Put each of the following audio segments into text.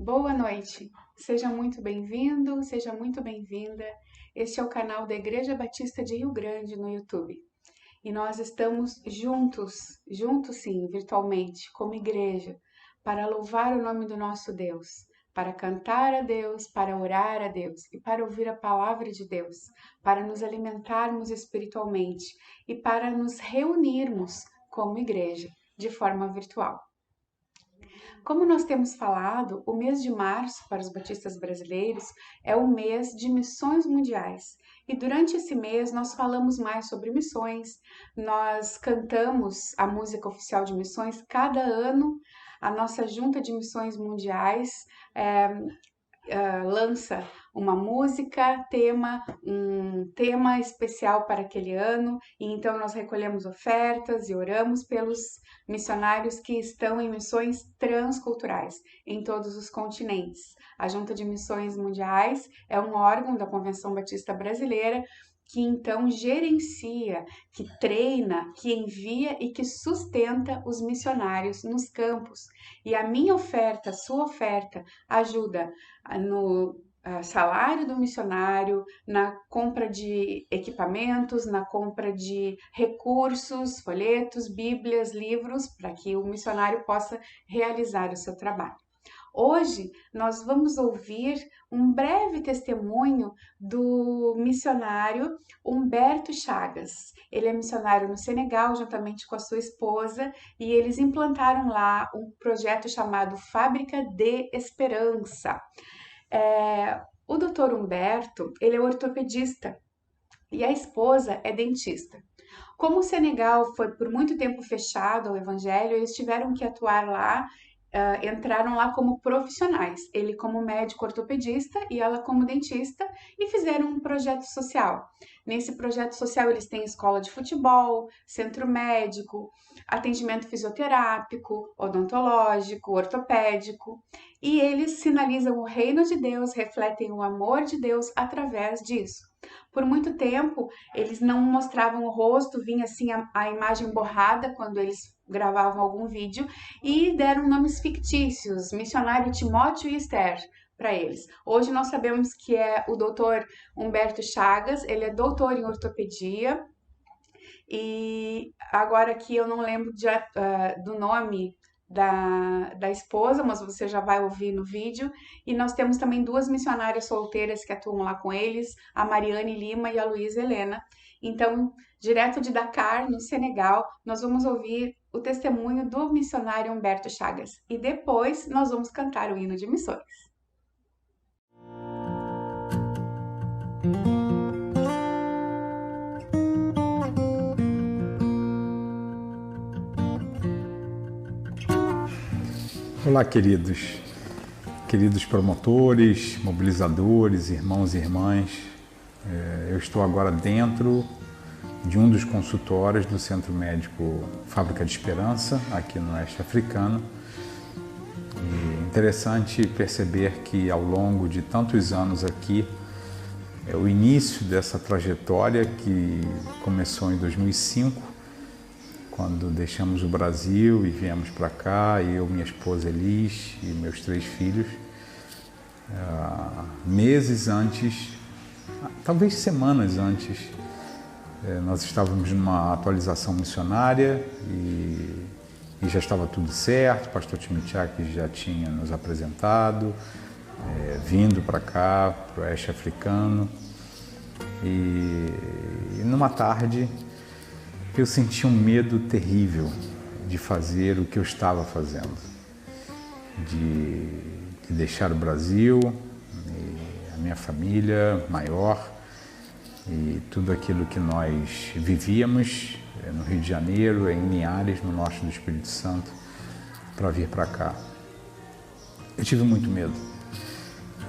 Boa noite, seja muito bem-vindo, seja muito bem-vinda. Este é o canal da Igreja Batista de Rio Grande no YouTube. E nós estamos juntos sim, virtualmente, como igreja, para louvar o nome do nosso Deus, para cantar a Deus, para orar a Deus e para ouvir a palavra de Deus, para nos alimentarmos espiritualmente e para nos reunirmos como igreja de forma virtual. Como nós temos falado, o mês de março para os batistas brasileiros é o mês de missões mundiais. E durante esse mês nós falamos mais sobre missões, nós cantamos a música oficial de missões. Cada ano a nossa junta de missões mundiais lança uma música, um tema especial para aquele ano, e então nós recolhemos ofertas e oramos pelos missionários que estão em missões transculturais em todos os continentes. A Junta de Missões Mundiais é um órgão da Convenção Batista Brasileira que então gerencia, que treina, que envia e que sustenta os missionários nos campos. E a minha oferta, a sua oferta, ajuda no salário do missionário, na compra de equipamentos, na compra de recursos, folhetos, bíblias, livros, para que o missionário possa realizar o seu trabalho. Hoje nós vamos ouvir um breve testemunho do missionário Humberto Chagas. Ele é missionário no Senegal, juntamente com a sua esposa, e eles implantaram lá um projeto chamado Fábrica de Esperança. O Dr. Humberto, ele é ortopedista e a esposa é dentista. Como o Senegal foi por muito tempo fechado ao evangelho, eles tiveram que atuar lá, entraram lá como profissionais. Ele como médico ortopedista e ela como dentista, e fizeram um projeto social. Nesse projeto social eles têm escola de futebol, centro médico, atendimento fisioterápico, odontológico, ortopédico, e eles sinalizam o reino de Deus, refletem o amor de Deus através disso. Por muito tempo, eles não mostravam o rosto, vinha assim a imagem borrada quando eles gravavam algum vídeo, e deram nomes fictícios, missionário Timóteo e Esther, para eles. Hoje nós sabemos que é o doutor Humberto Chagas, ele é doutor em ortopedia, e agora aqui eu não lembro do nome da esposa, mas você já vai ouvir no vídeo. E nós temos também duas missionárias solteiras que atuam lá com eles, a Mariane Lima e a Luísa Helena. Então, direto de Dakar, no Senegal, nós vamos ouvir o testemunho do missionário Humberto Chagas. E depois nós vamos cantar o hino de missões. Olá, queridos promotores, mobilizadores, irmãos e irmãs. Eu estou agora dentro de um dos consultórios do Centro Médico Fábrica de Esperança, aqui no Oeste Africano. E é interessante perceber que ao longo de tantos anos aqui, o início dessa trajetória que começou em 2005, quando deixamos o Brasil e viemos para cá, eu, minha esposa Elis e meus 3 filhos, meses antes, talvez semanas antes, nós estávamos numa atualização missionária e já estava tudo certo. O pastor Timichak já tinha nos apresentado, vindo para cá, para o Oeste Africano, e numa tarde eu senti um medo terrível de fazer o que eu estava fazendo, de deixar o Brasil, a minha família maior e tudo aquilo que nós vivíamos no Rio de Janeiro, em Linhares, no norte do Espírito Santo, para vir para cá. Eu tive muito medo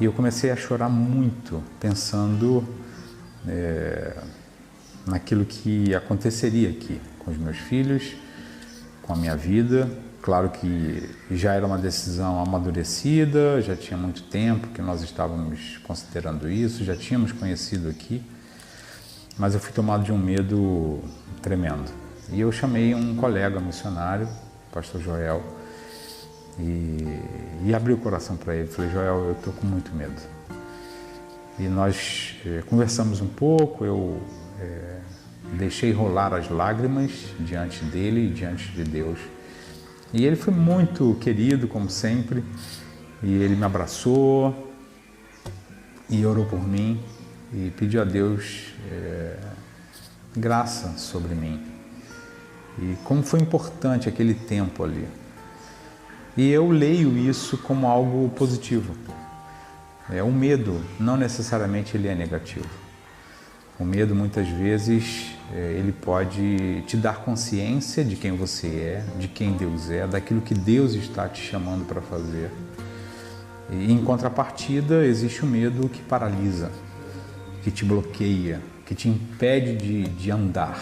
e eu comecei a chorar muito, pensando naquilo que aconteceria aqui com os meus filhos, com a minha vida. Claro que já era uma decisão amadurecida, já tinha muito tempo que nós estávamos considerando isso, já tínhamos conhecido aqui, mas eu fui tomado de um medo tremendo. E eu chamei um colega missionário, o pastor Joel, e e abri o coração para ele. Falei, Joel, eu estou com muito medo. E nós conversamos um pouco, eu deixei rolar as lágrimas diante dele e diante de Deus. E ele foi muito querido, como sempre, e ele me abraçou e orou por mim e pediu a Deus graça sobre mim. E como foi importante aquele tempo ali. E eu leio isso como algo positivo. O medo, não necessariamente ele é negativo. O medo, muitas vezes, ele pode te dar consciência de quem você é, de quem Deus é, daquilo que Deus está te chamando para fazer. E, em contrapartida, existe o medo que paralisa, que te bloqueia, que te impede de andar.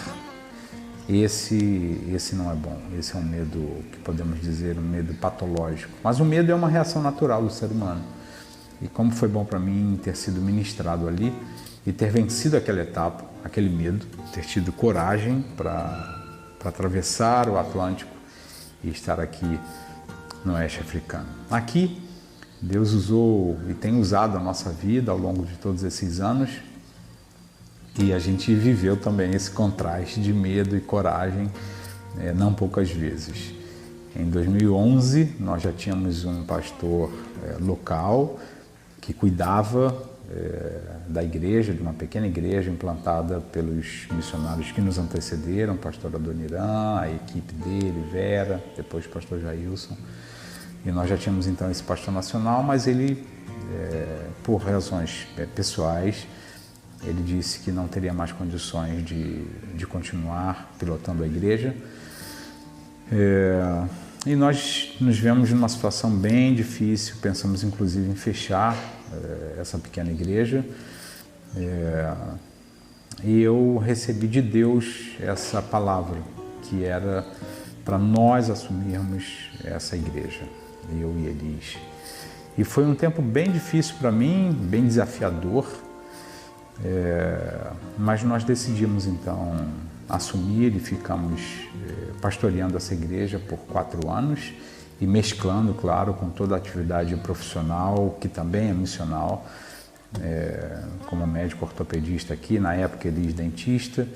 Esse não é bom, esse é um medo que podemos dizer um medo patológico. Mas o medo é uma reação natural do ser humano. E como foi bom para mim ter sido ministrado ali e ter vencido aquela etapa, aquele medo, ter tido coragem para atravessar o Atlântico e estar aqui no oeste africano. Aqui, Deus usou e tem usado a nossa vida ao longo de todos esses anos. E a gente viveu também esse contraste de medo e coragem, não poucas vezes. Em 2011, nós já tínhamos um pastor local que cuidava da igreja, de uma pequena igreja implantada pelos missionários que nos antecederam, o pastor Adoniran, a equipe dele, Vera, depois o pastor Jailson. E nós já tínhamos então esse pastor nacional, mas ele, por razões pessoais, ele disse que não teria mais condições de continuar pilotando a igreja. E nós nos vemos numa situação bem difícil, pensamos inclusive em fechar essa pequena igreja. E eu recebi de Deus essa palavra, que era para nós assumirmos essa igreja, eu e Elis. E foi um tempo bem difícil para mim, bem desafiador. Mas nós decidimos então assumir e ficamos pastoreando essa igreja por 4 anos e mesclando, claro, com toda a atividade profissional, que também é missional, como médico ortopedista aqui, na época Elis dentista,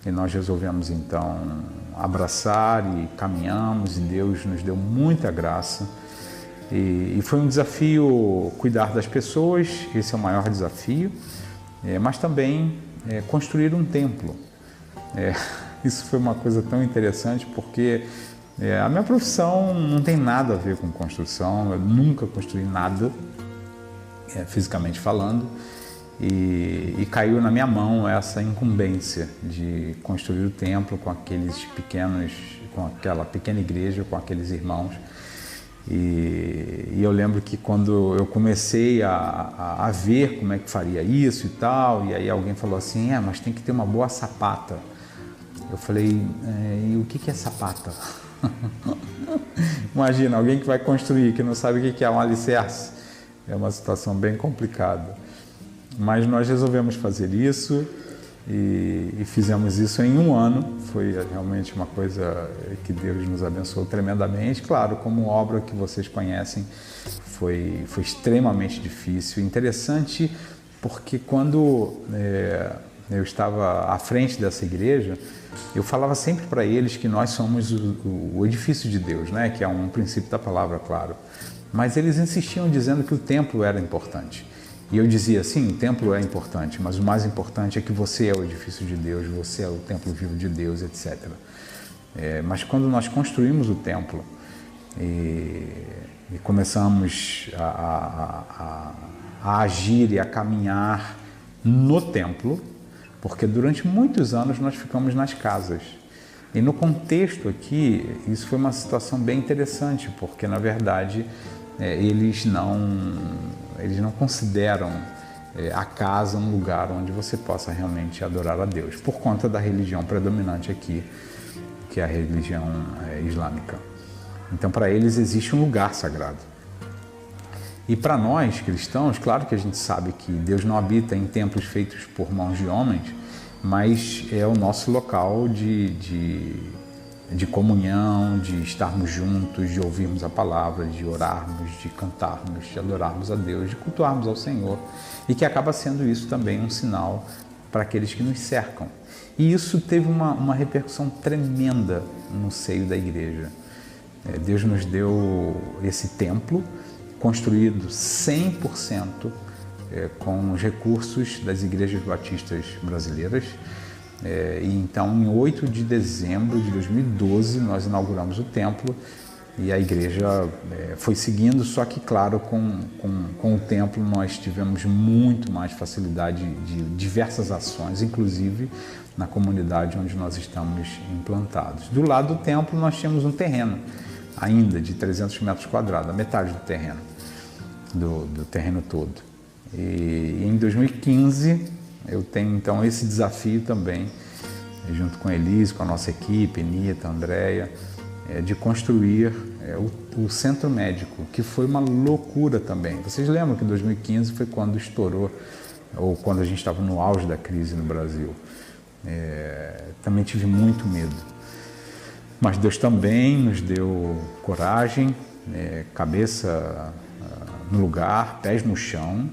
e nós resolvemos então abraçar e caminhamos, e Deus nos deu muita graça. E foi um desafio cuidar das pessoas, esse é o maior desafio. Mas também construir um templo. Isso foi uma coisa tão interessante porque a minha profissão não tem nada a ver com construção, eu nunca construí nada, fisicamente falando, e caiu na minha mão essa incumbência de construir o templo com aqueles pequenos, com aquela pequena igreja, com aqueles irmãos. E eu lembro que quando eu comecei a ver como é que faria isso e tal, e aí alguém falou assim, mas tem que ter uma boa sapata. Eu falei, e o que é sapata? Imagina, alguém que vai construir, que não sabe o que é um alicerce. É uma situação bem complicada. Mas nós resolvemos fazer isso e fizemos isso em 1 ano. Foi realmente uma coisa que Deus nos abençoou tremendamente. Claro, como obra que vocês conhecem, foi extremamente difícil. Interessante porque quando eu estava à frente dessa igreja, eu falava sempre para eles que nós somos o edifício de Deus, né? Que é um princípio da palavra, claro. Mas eles insistiam dizendo que o templo era importante. E eu dizia, sim, o templo é importante, mas o mais importante é que você é o edifício de Deus, você é o templo vivo de Deus, etc. Mas quando nós construímos o templo e começamos a agir e a caminhar no templo, porque durante muitos anos nós ficamos nas casas. E no contexto aqui, isso foi uma situação bem interessante, porque na verdade eles não consideram a casa um lugar onde você possa realmente adorar a Deus, por conta da religião predominante aqui, que é a religião islâmica. Então, para eles existe um lugar sagrado. E para nós, cristãos, claro que a gente sabe que Deus não habita em templos feitos por mãos de homens, mas é o nosso local de de comunhão, de estarmos juntos, de ouvirmos a palavra, de orarmos, de cantarmos, de adorarmos a Deus, de cultuarmos ao Senhor, e que acaba sendo isso também um sinal para aqueles que nos cercam. E isso teve uma repercussão tremenda no seio da igreja. Deus nos deu esse templo construído 100% com os recursos das igrejas batistas brasileiras. E então, em 8 de dezembro de 2012, nós inauguramos o templo e a igreja foi seguindo, só que, claro, com o templo nós tivemos muito mais facilidade de diversas ações, inclusive na comunidade onde nós estamos implantados. Do lado do templo nós tínhamos um terreno ainda de 300 metros quadrados, a metade do terreno, do terreno todo. E em 2015 eu tenho então esse desafio também, junto com a Elise, com a nossa equipe, Nita, Andréia, de construir o centro médico, que foi uma loucura também. Vocês lembram que 2015 foi quando estourou, ou quando a gente estava no auge da crise no Brasil. Também tive muito medo. Mas Deus também nos deu coragem, cabeça no lugar, pés no chão,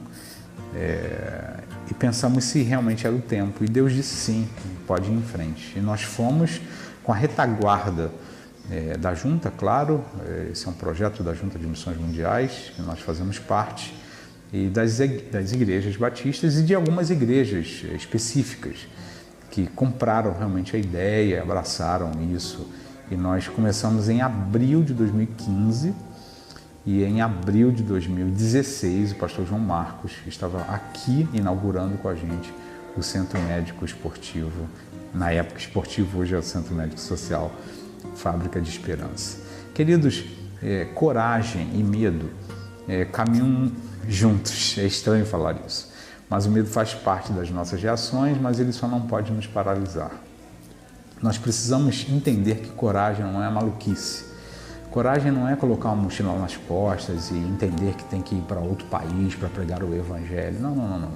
e pensamos se realmente era o tempo. E Deus disse sim, pode ir em frente. E nós fomos com a retaguarda da Junta, claro, esse é um projeto da Junta de Missões Mundiais, que nós fazemos parte, e das igrejas batistas e de algumas igrejas específicas que compraram realmente a ideia, abraçaram isso. E nós começamos em abril de 2015 e em abril de 2016 o pastor João Marcos estava aqui inaugurando com a gente o Centro Médico Esportivo, na época esportivo, hoje é o Centro Médico Social, Fábrica de Esperança. Queridos, coragem e medo caminham juntos, é estranho falar isso, mas o medo faz parte das nossas reações, mas ele só não pode nos paralisar. Nós precisamos entender que coragem não é maluquice. Coragem não é colocar uma mochila nas costas e entender que tem que ir para outro país para pregar o Evangelho. Não.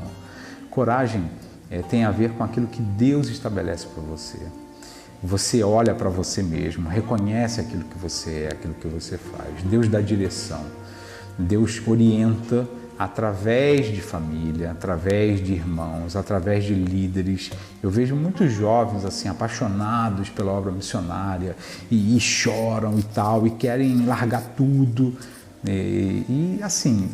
Coragem tem a ver com aquilo que Deus estabelece para você. Você olha para você mesmo, reconhece aquilo que você é, aquilo que você faz. Deus dá direção. Deus orienta através de família, através de irmãos, através de líderes. Eu vejo muitos jovens assim apaixonados pela obra missionária e choram e tal, e querem largar tudo. E assim,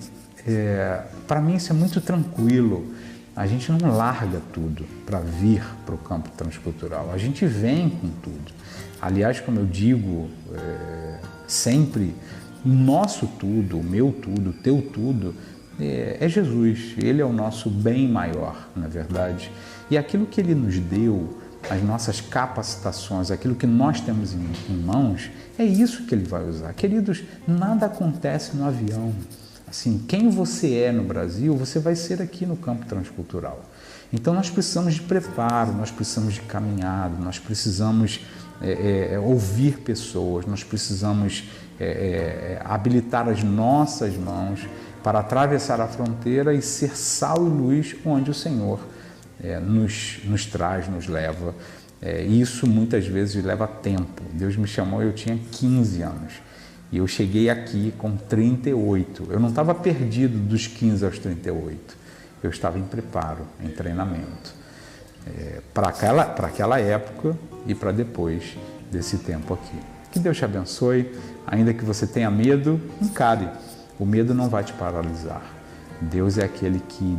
para mim isso é muito tranquilo. A gente não larga tudo para vir para o campo transcultural, a gente vem com tudo. Aliás, como eu digo sempre, o nosso tudo, o meu tudo, o teu tudo, é Jesus. Ele é o nosso bem maior, na verdade. E aquilo que Ele nos deu, as nossas capacitações, aquilo que nós temos em mãos, é isso que Ele vai usar. Queridos, nada acontece no avião. Assim, quem você é no Brasil, você vai ser aqui no campo transcultural. Então nós precisamos de preparo, nós precisamos de caminhada, nós precisamos ouvir pessoas, nós precisamos habilitar as nossas mãos para atravessar a fronteira e ser sal e luz onde o Senhor nos traz, nos leva. Isso muitas vezes leva tempo. Deus me chamou, eu tinha 15 anos. E eu cheguei aqui com 38. Eu não estava perdido dos 15 aos 38. Eu estava em preparo, em treinamento. Para aquela época e para depois desse tempo aqui. Que Deus te abençoe. Ainda que você tenha medo, encare. O medo não vai te paralisar. Deus é aquele que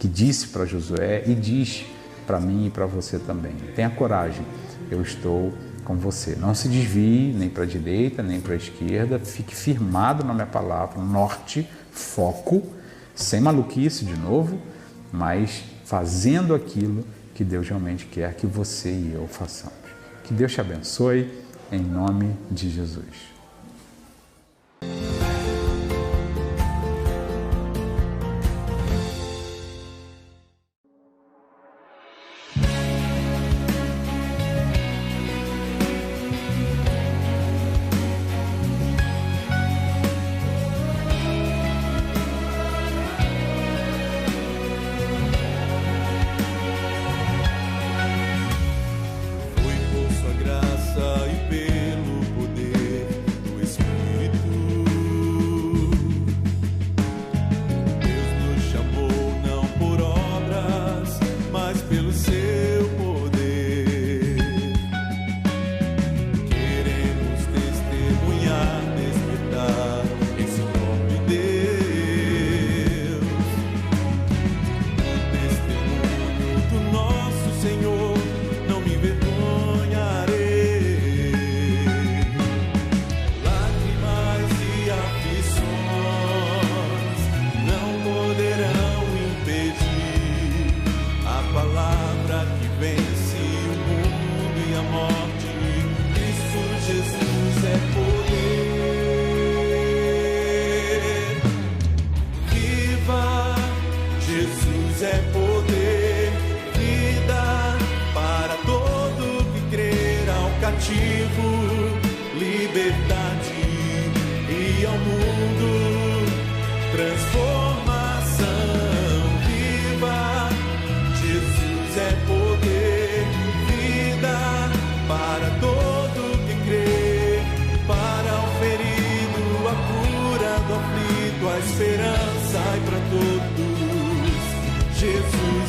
disse para Josué e diz para mim e para você também. Tenha coragem. Eu estou com você. Não se desvie nem para a direita, nem para a esquerda. Fique firmado na minha palavra. Norte, foco, sem maluquice de novo, mas fazendo aquilo que Deus realmente quer que você e eu façamos. Que Deus te abençoe, em nome de Jesus. Foi por sua graça e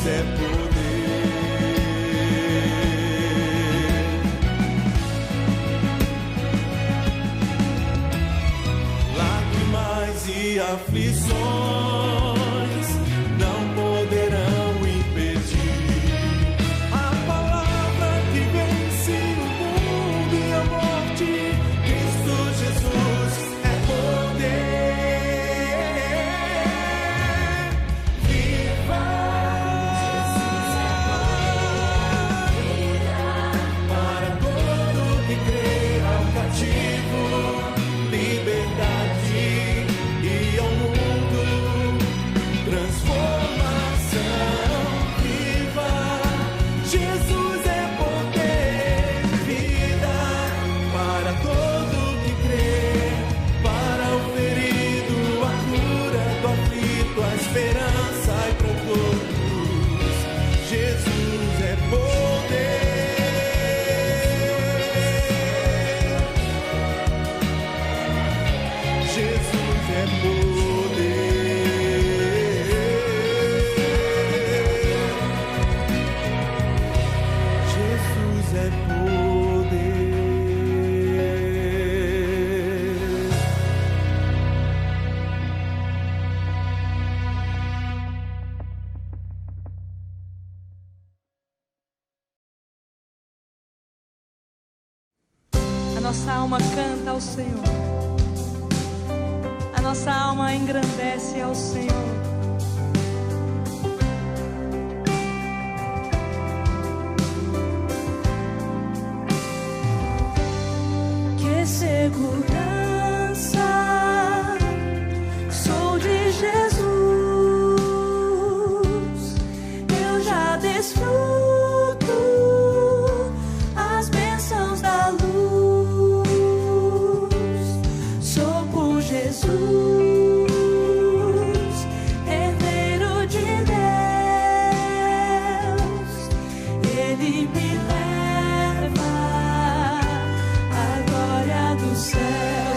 é poder. Lágrimas e aflições não poderão impedir a palavra que vence o mundo e a morte. Cristo Jesus é poder. Viva! Para todo que crê, ao cativo liberdade e ao mundo transformação. Viva! Jesus é poder, vida para todo que crê, para o ferido, a cura do aflito, a esperança e para todos. Jesus é poder. Jesus é poder. Jesus é poder. A nossa alma canta ao Senhor. A nossa alma engrandece ao Senhor. Que segurança sou de Jesus. Eu já desfruto as bênçãos da luz. Sou por Jesus, herdeiro de Deus. Ele me leva à glória do céu.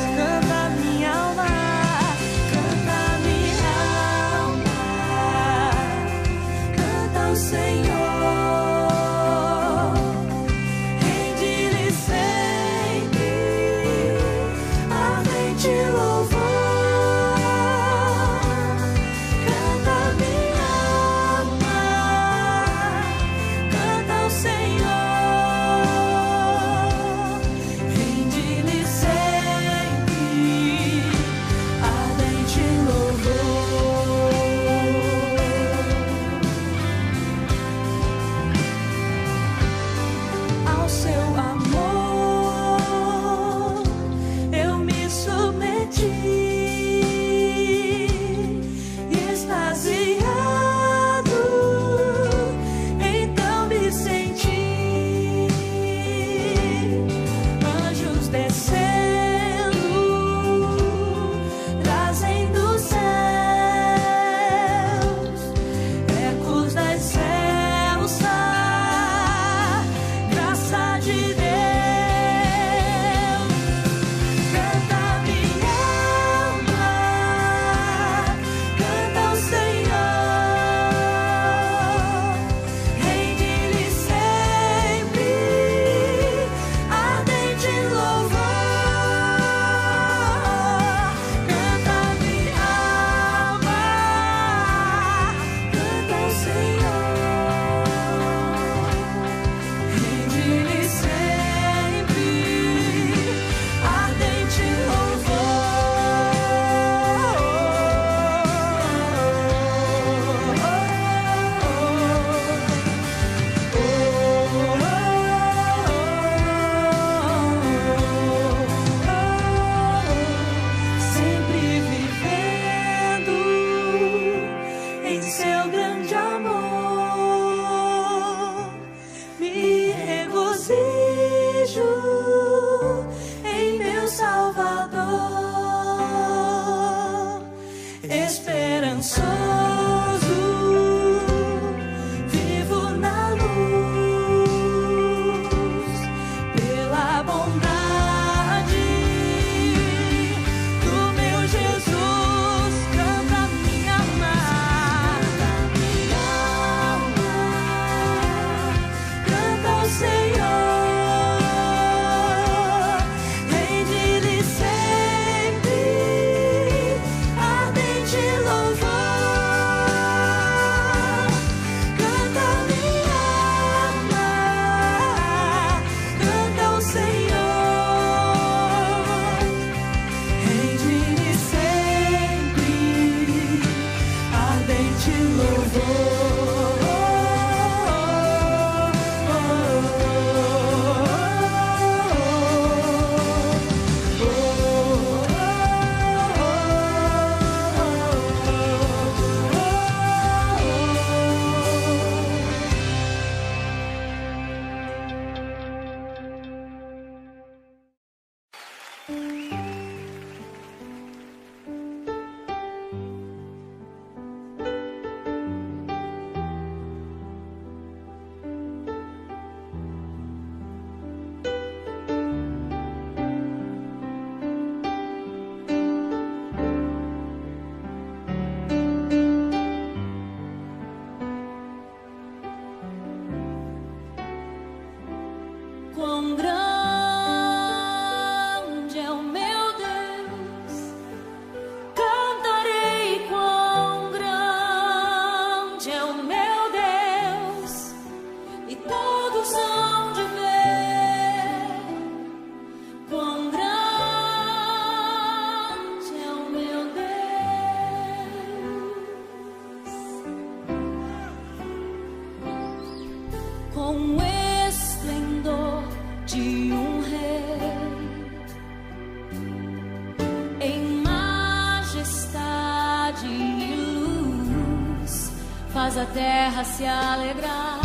faz a terra se alegrar,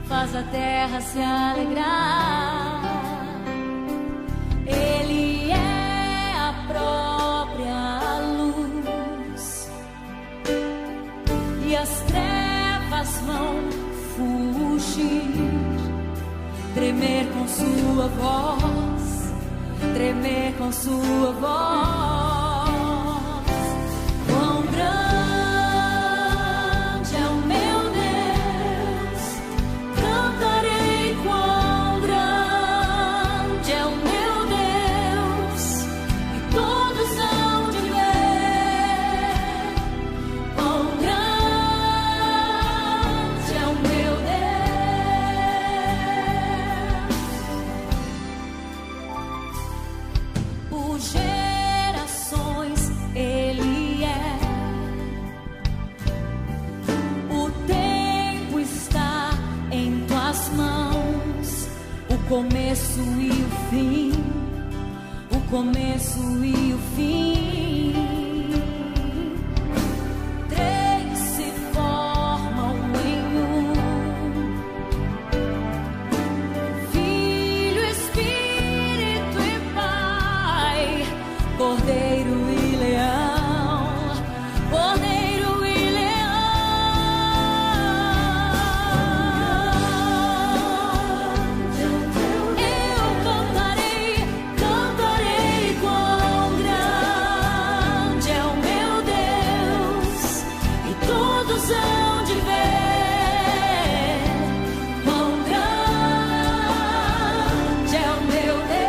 faz a terra se alegrar. Ele é a própria luz e as trevas vão fugir, tremer com sua voz, tremer com sua voz. Quão grande é o meu Deus, cantarei quão grande é o meu Deus, e todos hão de ver quão grande é o meu Deus. Por gerações Ele é, o tempo está em tuas mãos, o começo e o fim, o começo e o fim. Três se formam em um: Filho, Espírito e Pai, Cordeiro e Leão, Cordeiro e Leão. Eu cantarei, cantarei quão grande é o meu Deus, e todos hão de ver quão grande é o meu Deus.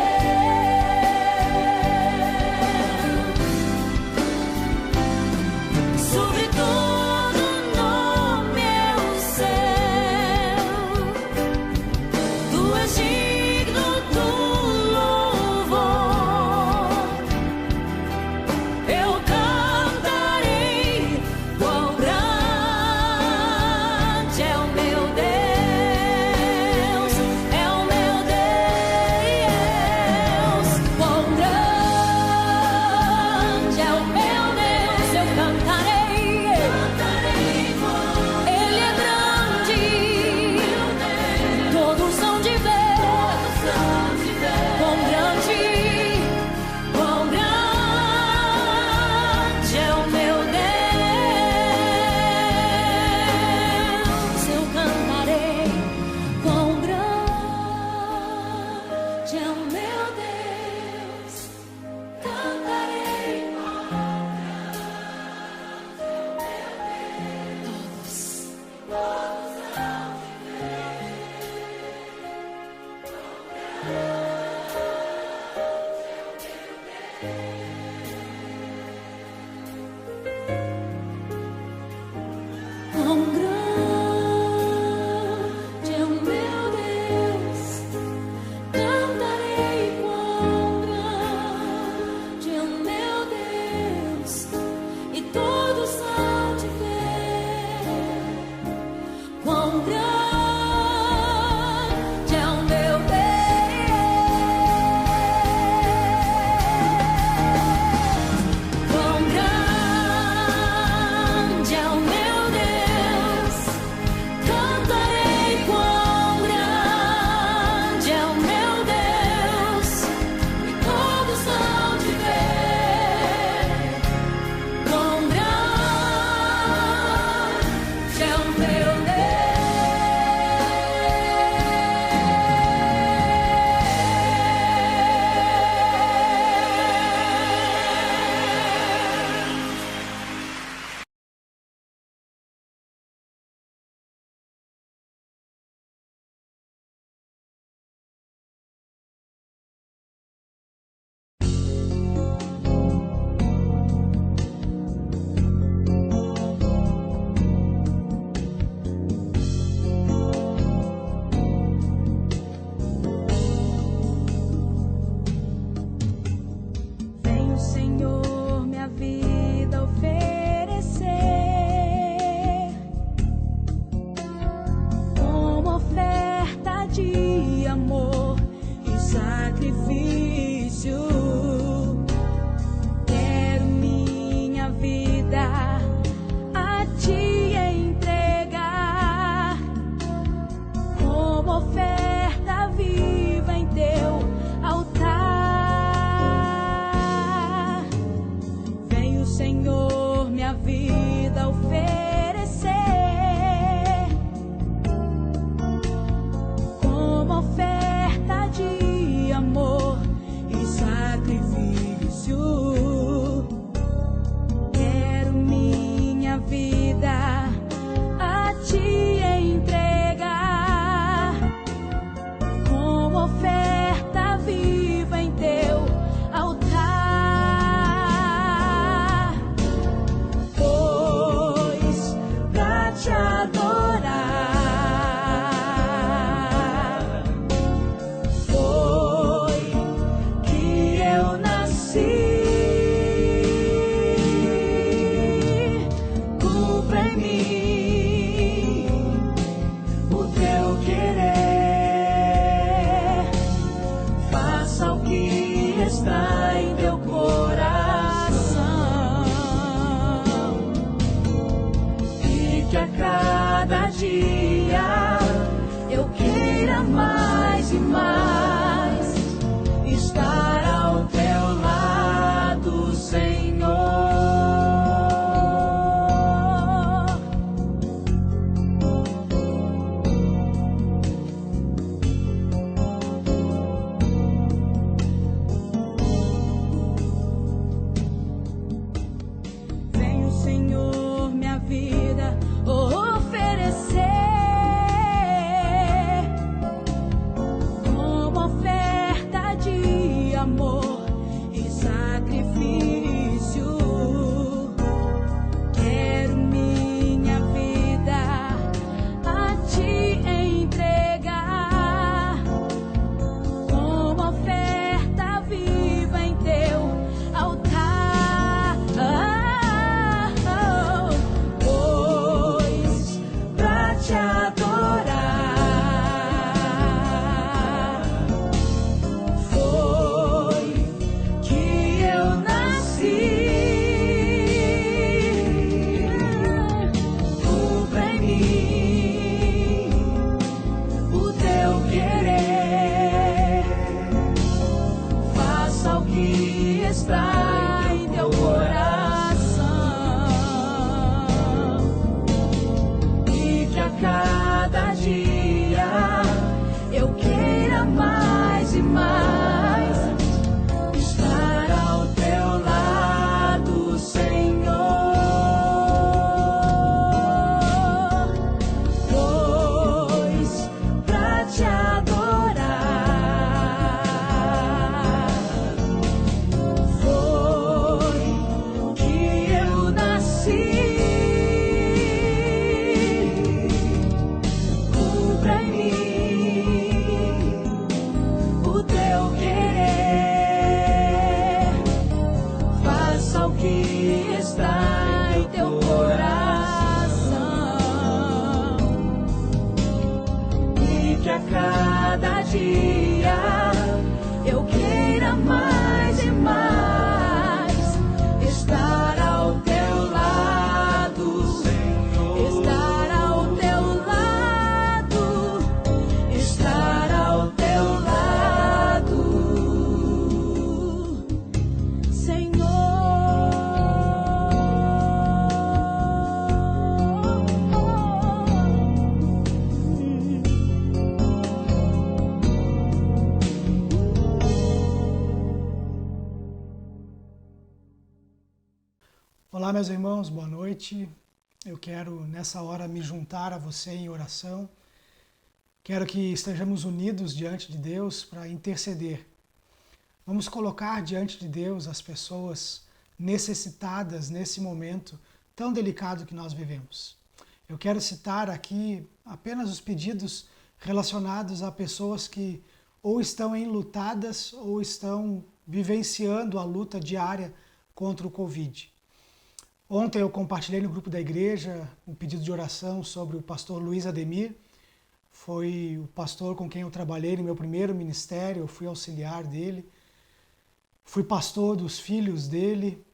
Sobre todo nome é o céu, tu és digno do louvor. Eu cantarei quão grande é o meu Deus, é o meu Deus. Quão grande é o meu Deus, eu cantarei, Ele é grande, todos hão de ver quão grande é o meu Deus. Eu cantarei quão grande é o meu Deus, cantarei quão grande é o meu Deus, cantarei quão grande é o meu Deus, e todos hão de ver quão grande é o meu Deus. Quão grande é o meu Deus, cantarei quão grande é o meu Deus, e todos hão de ver quão grande é o meu Venho, Senhor, minha vida oferecer como oferta de amor e sacrifício. Quero minha vida a ti entregar. está em teu coração e que a cada dia eu queira mais e mais estar ao teu lado, Senhor. Venho, Senhor, minha vida oferecer como oferta de amor e sacrifício. Quero minha vida a te entregar como oferta viva em teu altar. Pois pra te adorar foi que eu nasci. Cumpra em mim o teu querer, faça o que está em teu coração e que a cada dia eu queira mais e mais estar ao teu lado, Senhor. Pois pra te adorar foi que eu nasci. Cumpra em mim o teu querer, faça o que está em teu coração e que a cada dia eu queira mais e mais estar ao teu lado, estar ao teu lado, estar ao teu lado, Senhor. Olá, meus irmãos, boa noite. Eu quero nessa hora me juntar a você em oração. Quero que estejamos unidos diante de Deus para interceder. Vamos colocar diante de Deus as pessoas necessitadas nesse momento tão delicado que nós vivemos. Eu quero citar aqui apenas os pedidos relacionados a pessoas que ou estão enlutadas ou estão vivenciando a luta diária contra o Covid. Ontem eu compartilhei no grupo da igreja um pedido de oração sobre o pastor Luiz Ademir. Foi o pastor com quem eu trabalhei no meu primeiro ministério, eu fui auxiliar dele. Fui pastor dos filhos dele.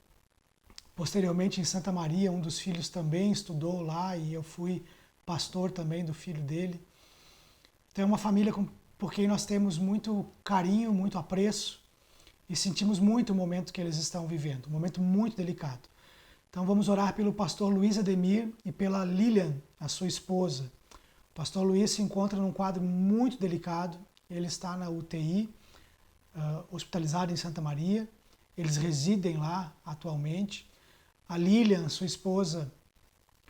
Posteriormente em Santa Maria, um dos filhos também estudou lá e eu fui pastor também do filho dele. Então é uma família por quem nós temos muito carinho, muito apreço e sentimos muito o momento que eles estão vivendo, um momento muito delicado. Então vamos orar pelo pastor Luiz Ademir e pela Lilian, a sua esposa. O pastor Luiz se encontra num quadro muito delicado, ele está na UTI, hospitalizado em Santa Maria, eles residem lá atualmente. A Lilian, sua esposa,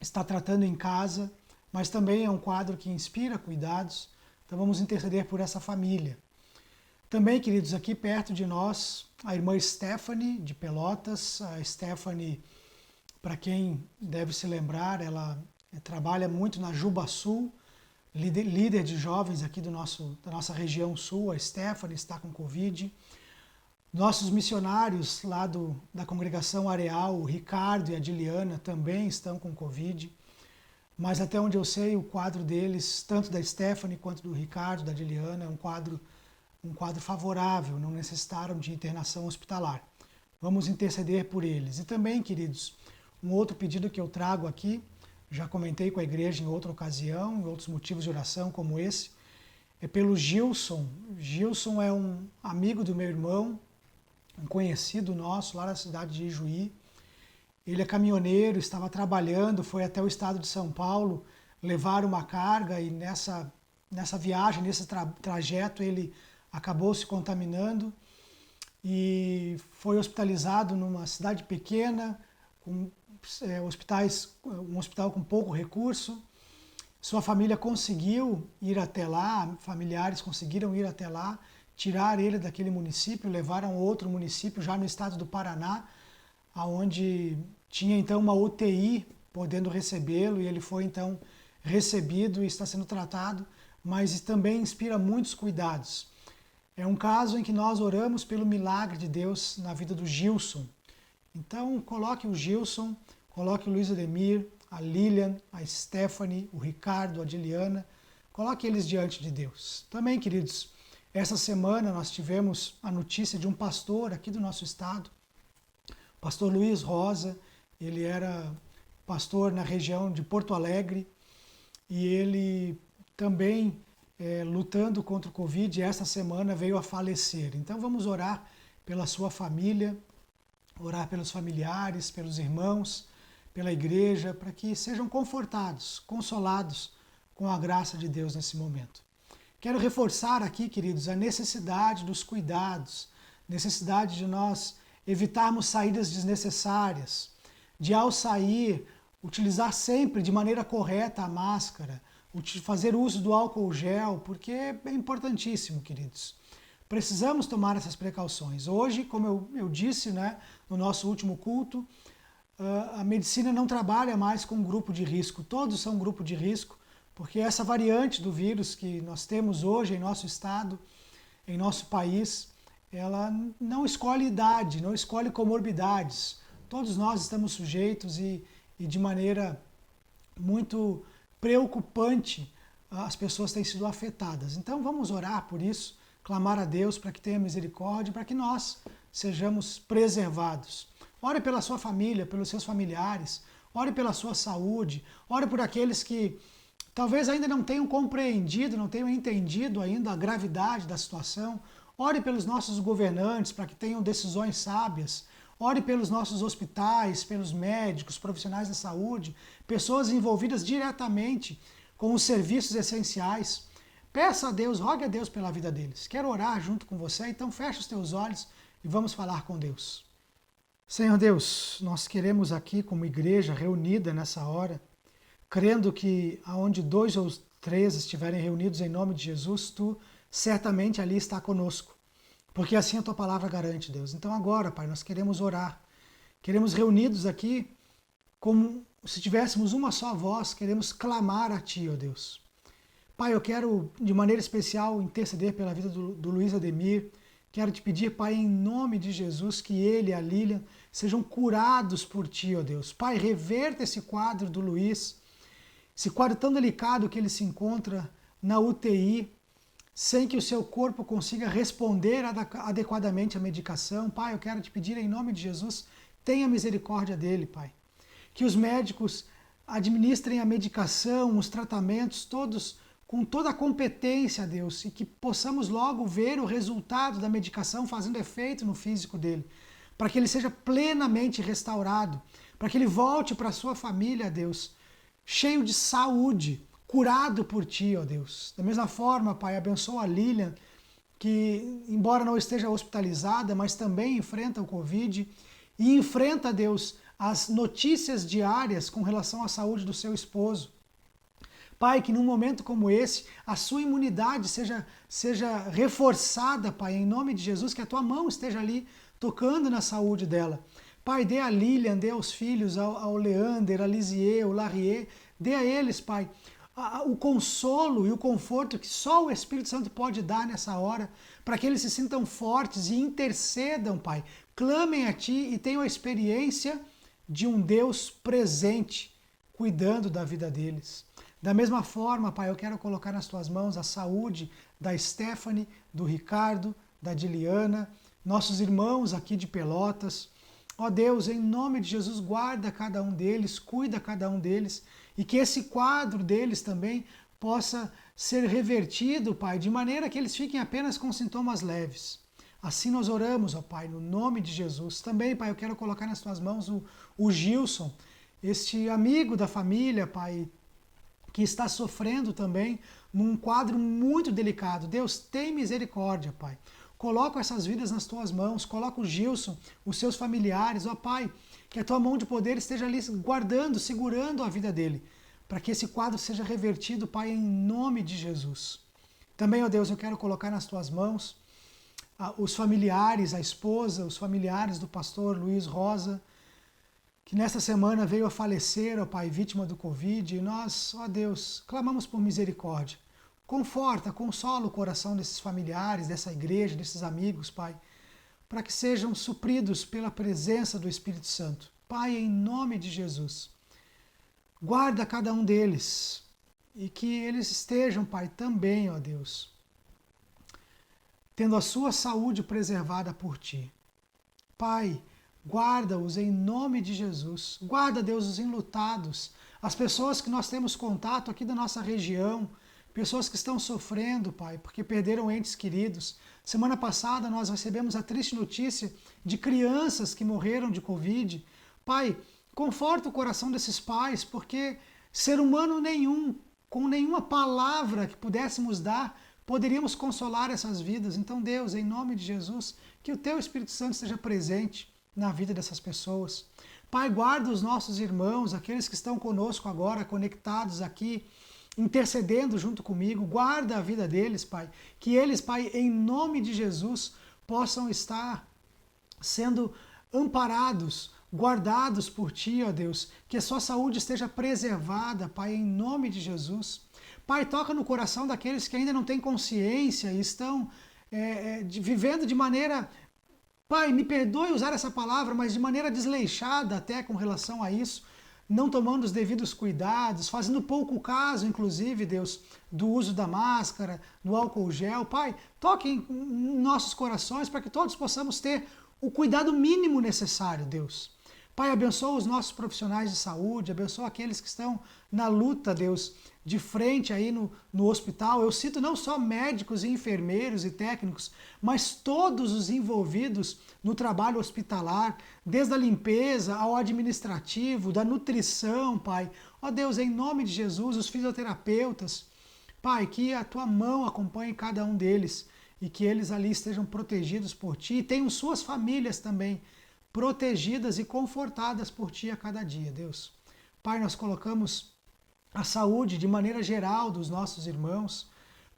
está tratando em casa, mas também é um quadro que inspira cuidados, então vamos interceder por essa família. Também, queridos, aqui perto de nós, a irmã Stephanie, de Pelotas. A Stephanie, para quem deve se lembrar, ela trabalha muito na Juba Sul, líder de jovens aqui da nossa região sul. A Stephanie está com Covid. Nossos missionários lá da congregação Areal, o Ricardo e a Diliana, também estão com Covid. Mas até onde eu sei, o quadro deles, tanto da Stephanie quanto do Ricardo, da Diliana, é um quadro um quadro favorável, não necessitaram de internação hospitalar. Vamos interceder por eles. E também, queridos, um outro pedido que eu trago aqui, já comentei com a igreja em outra ocasião, em outros motivos de oração como esse, é pelo Gilson. Gilson é um amigo do meu irmão, um conhecido nosso lá na cidade de Ijuí. Ele é caminhoneiro, estava trabalhando, foi até o estado de São Paulo levar uma carga e nessa viagem, nesse trajeto, ele acabou se contaminando e foi hospitalizado numa cidade pequena, com um hospital com pouco recurso. Sua família conseguiu ir até lá, familiares conseguiram ir até lá, tirar ele daquele município, levaram a outro município já no estado do Paraná, onde tinha então uma UTI podendo recebê-lo, e ele foi então recebido e está sendo tratado, mas também inspira muitos cuidados. É um caso em que nós oramos pelo milagre de Deus na vida do Gilson. Então coloque o Gilson, coloque o Luiz Ademir, a Lilian, a Stephanie, o Ricardo, a Diliana, coloque eles diante de Deus. Também, queridos, essa semana nós tivemos a notícia de um pastor aqui do nosso estado, pastor Luiz Rosa. Ele era pastor na região de Porto Alegre e ele também lutando contra o Covid, essa semana veio a falecer. Então vamos orar pela sua família, orar pelos familiares, pelos irmãos, pela igreja, para que sejam confortados, consolados com a graça de Deus nesse momento. Quero reforçar aqui, queridos, a necessidade dos cuidados, necessidade de nós evitarmos saídas desnecessárias, de ao sair, utilizar sempre de maneira correta a máscara, fazer uso do álcool gel, porque é importantíssimo, queridos. Precisamos tomar essas precauções. Hoje, como eu disse, no nosso último culto, a medicina não trabalha mais com grupo de risco. Todos são grupo de risco, porque essa variante do vírus que nós temos hoje em nosso estado, em nosso país, ela não escolhe idade, não escolhe comorbidades. Todos nós estamos sujeitos e de maneira muito preocupante as pessoas têm sido afetadas. Então vamos orar por isso, clamar a Deus para que tenha misericórdia, para que nós sejamos preservados. Ore pela sua família, pelos seus familiares, ore pela sua saúde, ore por aqueles que talvez ainda não tenham compreendido, não tenham entendido ainda a gravidade da situação. Ore pelos nossos governantes para que tenham decisões sábias. Ore pelos nossos hospitais, pelos médicos, profissionais da saúde, pessoas envolvidas diretamente com os serviços essenciais. Peça a Deus, rogue a Deus pela vida deles. Quero orar junto com você, então feche os teus olhos e vamos falar com Deus. Senhor Deus, nós queremos aqui como igreja reunida nessa hora, crendo que aonde 2 ou 3 estiverem reunidos em nome de Jesus, Tu certamente ali está conosco. Porque assim a Tua palavra garante, Deus. Então agora, Pai, nós queremos orar. Queremos reunidos aqui como se tivéssemos uma só voz, queremos clamar a Ti, ó Deus. Pai, eu quero de maneira especial interceder pela vida do Luiz Ademir. Quero Te pedir, Pai, em nome de Jesus, que ele e a Lilian sejam curados por Ti, ó Deus. Pai, reverta esse quadro do Luiz, esse quadro tão delicado que ele se encontra na UTI, sem que o seu corpo consiga responder adequadamente à medicação. Pai, eu quero Te pedir em nome de Jesus, tenha misericórdia dele, Pai. Que os médicos administrem a medicação, os tratamentos, todos com toda a competência, Deus, e que possamos logo ver o resultado da medicação fazendo efeito no físico dele, para que ele seja plenamente restaurado, para que ele volte para a sua família, Deus, cheio de saúde, curado por Ti, ó Deus. Da mesma forma, Pai, abençoa a Lilian, que embora não esteja hospitalizada, mas também enfrenta o Covid e enfrenta, Deus, as notícias diárias com relação à saúde do seu esposo. Pai, que num momento como esse, a sua imunidade seja reforçada, Pai, em nome de Jesus, que a Tua mão esteja ali tocando na saúde dela. Pai, dê a Lilian, dê aos filhos, ao Leander, a Lisier, ao Larrier, dê a eles, Pai, o consolo e o conforto que só o Espírito Santo pode dar nessa hora, para que eles se sintam fortes e intercedam, Pai. Clamem a Ti e tenham a experiência de um Deus presente, cuidando da vida deles. Da mesma forma, Pai, eu quero colocar nas Tuas mãos a saúde da Stephanie, do Ricardo, da Diliana, nossos irmãos aqui de Pelotas. Ó Deus, em nome de Jesus, guarda cada um deles, cuida cada um deles, e que esse quadro deles também possa ser revertido, Pai, de maneira que eles fiquem apenas com sintomas leves. Assim nós oramos, ó Pai, no nome de Jesus. Também, Pai, eu quero colocar nas Tuas mãos o Gilson, este amigo da família, Pai, que está sofrendo também num quadro muito delicado. Deus, tem misericórdia, Pai. Coloca essas vidas nas Tuas mãos, coloca o Gilson, os seus familiares, ó Pai, que a Tua mão de poder esteja ali guardando, segurando a vida dele, para que esse quadro seja revertido, Pai, em nome de Jesus. Também, ó Deus, eu quero colocar nas Tuas mãos os familiares, a esposa, os familiares do pastor Luiz Rosa, que nesta semana veio a falecer, ó Pai, vítima do Covid, e nós, ó Deus, clamamos por misericórdia. Conforta, consola o coração desses familiares, dessa igreja, desses amigos, Pai, para que sejam supridos pela presença do Espírito Santo. Pai, em nome de Jesus, guarda cada um deles e que eles estejam, Pai, também, ó Deus, tendo a sua saúde preservada por Ti. Pai, guarda-os em nome de Jesus. Guarda, Deus, os enlutados, as pessoas que nós temos contato aqui da nossa região, pessoas que estão sofrendo, Pai, porque perderam entes queridos. Semana passada nós recebemos a triste notícia de crianças que morreram de Covid. Pai, conforta o coração desses pais, porque ser humano nenhum, com nenhuma palavra que pudéssemos dar, poderíamos consolar essas vidas. Então, Deus, em nome de Jesus, que o Teu Espírito Santo esteja presente na vida dessas pessoas. Pai, guarda os nossos irmãos, aqueles que estão conosco agora, conectados aqui, intercedendo junto comigo. Guarda a vida deles, Pai. Que eles, Pai, em nome de Jesus, possam estar sendo amparados, guardados por Ti, ó Deus. Que a sua saúde esteja preservada, Pai, em nome de Jesus. Pai, toca no coração daqueles que ainda não têm consciência e estão vivendo de maneira, Pai, me perdoe usar essa palavra, mas de maneira desleixada até com relação a isso, não tomando os devidos cuidados, fazendo pouco caso, inclusive, Deus, do uso da máscara, do álcool gel. Pai, toque em nossos corações para que todos possamos ter o cuidado mínimo necessário, Deus. Pai, abençoa os nossos profissionais de saúde, abençoa aqueles que estão na luta, Deus, de frente aí no hospital. Eu cito não só médicos e enfermeiros e técnicos, mas todos os envolvidos no trabalho hospitalar, desde a limpeza ao administrativo, da nutrição, Pai. Ó Deus, em nome de Jesus, os fisioterapeutas, Pai, que a Tua mão acompanhe cada um deles e que eles ali estejam protegidos por Ti e tenham suas famílias também protegidas e confortadas por Ti a cada dia, Deus. Pai, nós colocamos a saúde de maneira geral dos nossos irmãos.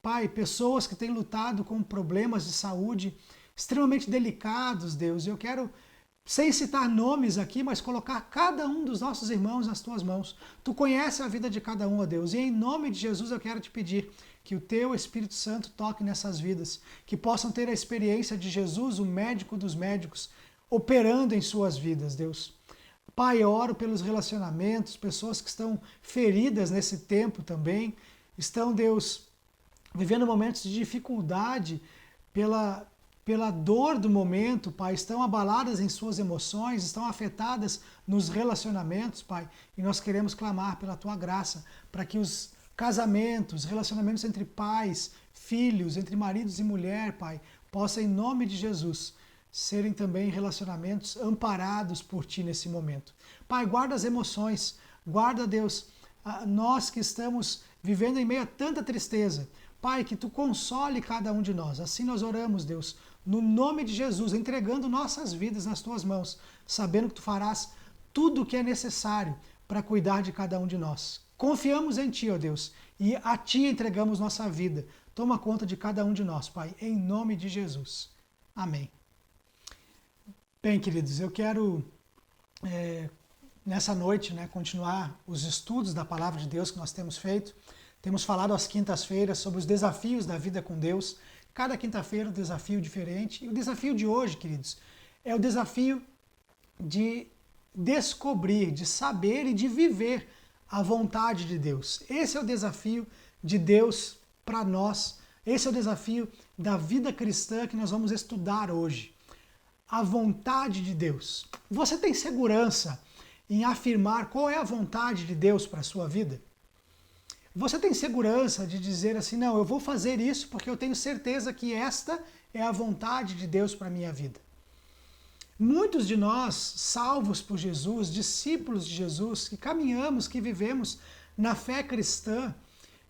Pai, pessoas que têm lutado com problemas de saúde extremamente delicados, Deus. Eu quero, sem citar nomes aqui, mas colocar cada um dos nossos irmãos nas Tuas mãos. Tu conheces a vida de cada um, ó Deus. E em nome de Jesus eu quero Te pedir que o Teu Espírito Santo toque nessas vidas, que possam ter a experiência de Jesus, o médico dos médicos, operando em suas vidas, Deus. Pai, eu oro pelos relacionamentos, pessoas que estão feridas nesse tempo também, estão, Deus, vivendo momentos de dificuldade pela dor do momento, Pai, estão abaladas em suas emoções, estão afetadas nos relacionamentos, Pai, e nós queremos clamar pela Tua graça, para que os casamentos, relacionamentos entre pais, filhos, entre maridos e mulher, Pai, possam, em nome de Jesus, serem também relacionamentos amparados por Ti nesse momento. Pai, guarda as emoções, guarda, Deus, nós que estamos vivendo em meio a tanta tristeza. Pai, que Tu console cada um de nós. Assim nós oramos, Deus, no nome de Jesus, entregando nossas vidas nas Tuas mãos, sabendo que Tu farás tudo o que é necessário para cuidar de cada um de nós. Confiamos em Ti, ó Deus, e a Ti entregamos nossa vida. Toma conta de cada um de nós, Pai, em nome de Jesus. Amém. Bem, queridos, eu quero nessa noite, continuar os estudos da Palavra de Deus que nós temos feito. Temos falado às quintas-feiras sobre os desafios da vida com Deus. Cada quinta-feira um desafio diferente. E o desafio de hoje, queridos, é o desafio de descobrir, de saber e de viver a vontade de Deus. Esse é o desafio de Deus para nós Esse é o desafio da vida cristã que nós vamos estudar hoje. A vontade de Deus. Você tem segurança em afirmar qual é a vontade de Deus para a sua vida? Você tem segurança de dizer assim, não, eu vou fazer isso porque eu tenho certeza que esta é a vontade de Deus para a minha vida. Muitos de nós, salvos por Jesus, discípulos de Jesus, que caminhamos, que vivemos na fé cristã,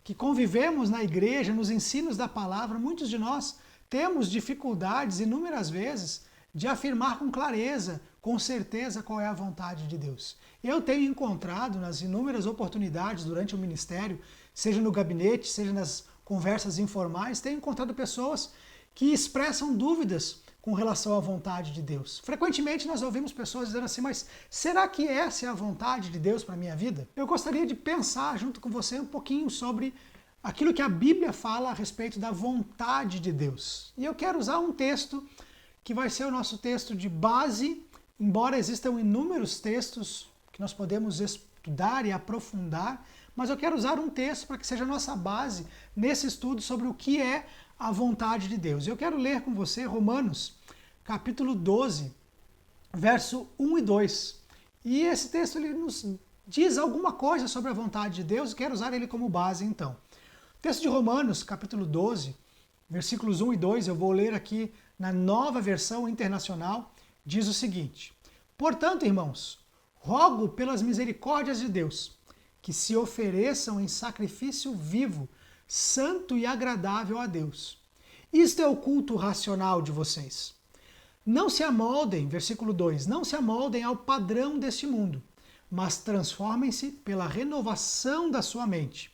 que convivemos na igreja, nos ensinos da palavra, muitos de nós temos dificuldades inúmeras vezes de afirmar com clareza, com certeza, qual é a vontade de Deus. Eu tenho encontrado nas inúmeras oportunidades durante o ministério, seja no gabinete, seja nas conversas informais, tenho encontrado pessoas que expressam dúvidas com relação à vontade de Deus. Frequentemente nós ouvimos pessoas dizendo assim, mas será que essa é a vontade de Deus para a minha vida? Eu gostaria de pensar junto com você um pouquinho sobre aquilo que a Bíblia fala a respeito da vontade de Deus. E eu quero usar um texto que vai ser o nosso texto de base, embora existam inúmeros textos que nós podemos estudar e aprofundar, mas eu quero usar um texto para que seja a nossa base nesse estudo sobre o que é a vontade de Deus. Eu quero ler com você Romanos, capítulo 12, verso 1 e 2. E esse texto ele nos diz alguma coisa sobre a vontade de Deus, e quero usar ele como base então. O texto de Romanos, capítulo 12, versículos 1 e 2, eu vou ler aqui na Nova Versão Internacional, diz o seguinte: portanto, irmãos, rogo pelas misericórdias de Deus, que se ofereçam em sacrifício vivo, santo e agradável a Deus. Isto é o culto racional de vocês. Não se amoldem, versículo 2, não se amoldem ao padrão deste mundo, mas transformem-se pela renovação da sua mente,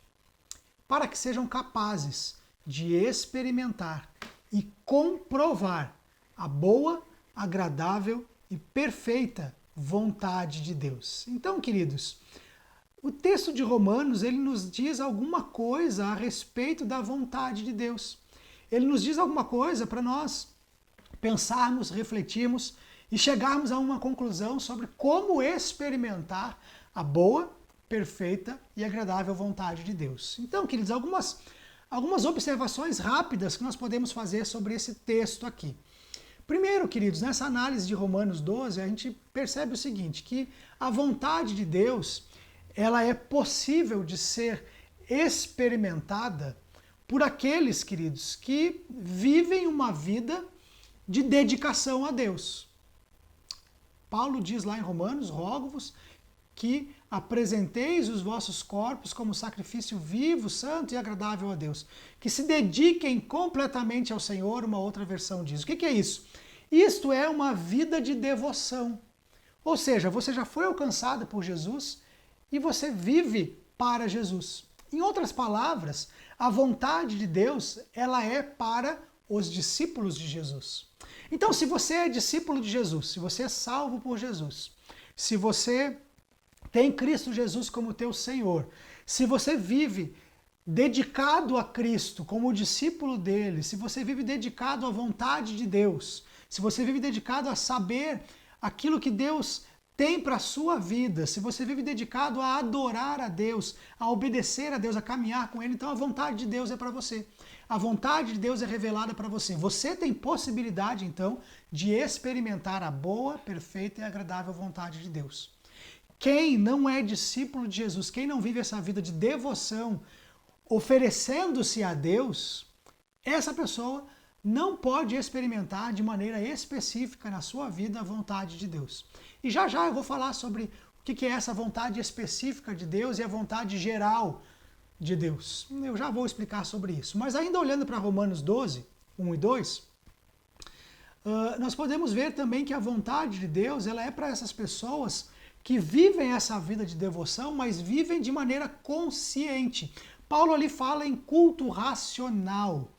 para que sejam capazes de experimentar e comprovar a boa, agradável e perfeita vontade de Deus. Então, queridos, o texto de Romanos, ele nos diz alguma coisa a respeito da vontade de Deus. Ele nos diz alguma coisa para nós pensarmos, refletirmos e chegarmos a uma conclusão sobre como experimentar a boa, perfeita e agradável vontade de Deus. Então, queridos, algumas observações rápidas que nós podemos fazer sobre esse texto aqui. Primeiro, queridos, nessa análise de Romanos 12, a gente percebe o seguinte, que a vontade de Deus, ela é possível de ser experimentada por aqueles, queridos, que vivem uma vida de dedicação a Deus. Paulo diz lá em Romanos, rogo-vos que apresenteis os vossos corpos como sacrifício vivo, santo e agradável a Deus. Que se dediquem completamente ao Senhor, uma outra versão diz. O que é isso? Isto é uma vida de devoção. Ou seja, você já foi alcançado por Jesus e você vive para Jesus. Em outras palavras, a vontade de Deus, ela é para os discípulos de Jesus. Então, se você é discípulo de Jesus, se você é salvo por Jesus, se você tem Cristo Jesus como teu Senhor, se você vive dedicado a Cristo como discípulo dele, se você vive dedicado à vontade de Deus, se você vive dedicado a saber aquilo que Deus tem para a sua vida, se você vive dedicado a adorar a Deus, a obedecer a Deus, a caminhar com Ele, então a vontade de Deus é para você. A vontade de Deus é revelada para você. Você tem possibilidade, então, de experimentar a boa, perfeita e agradável vontade de Deus. Quem não é discípulo de Jesus, quem não vive essa vida de devoção, oferecendo-se a Deus, essa pessoa não pode experimentar de maneira específica na sua vida a vontade de Deus. E já já eu vou falar sobre o que é essa vontade específica de Deus e a vontade geral de Deus. Eu já vou explicar sobre isso. Mas ainda olhando para Romanos 12, 1 e 2, nós podemos ver também que a vontade de Deus ela é para essas pessoas que vivem essa vida de devoção, mas vivem de maneira consciente. Paulo ali fala em culto racional,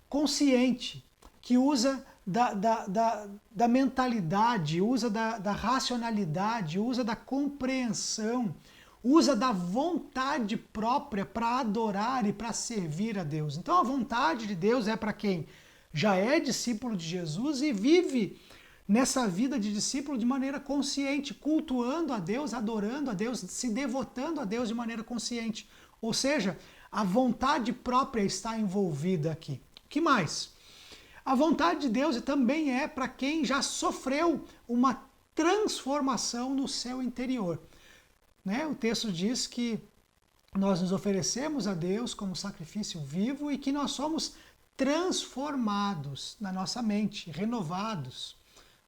consciente, que usa da mentalidade, usa da racionalidade, usa da compreensão, usa da vontade própria para adorar e para servir a Deus. Então a vontade de Deus é para quem já é discípulo de Jesus e vive nessa vida de discípulo de maneira consciente, cultuando a Deus, adorando a Deus, se devotando a Deus de maneira consciente. Ou seja, A vontade própria está envolvida aqui. O que mais? A vontade de Deus também é para quem já sofreu uma transformação no seu interior. Né? O texto diz que nós nos oferecemos a Deus como sacrifício vivo e que nós somos transformados na nossa mente, renovados.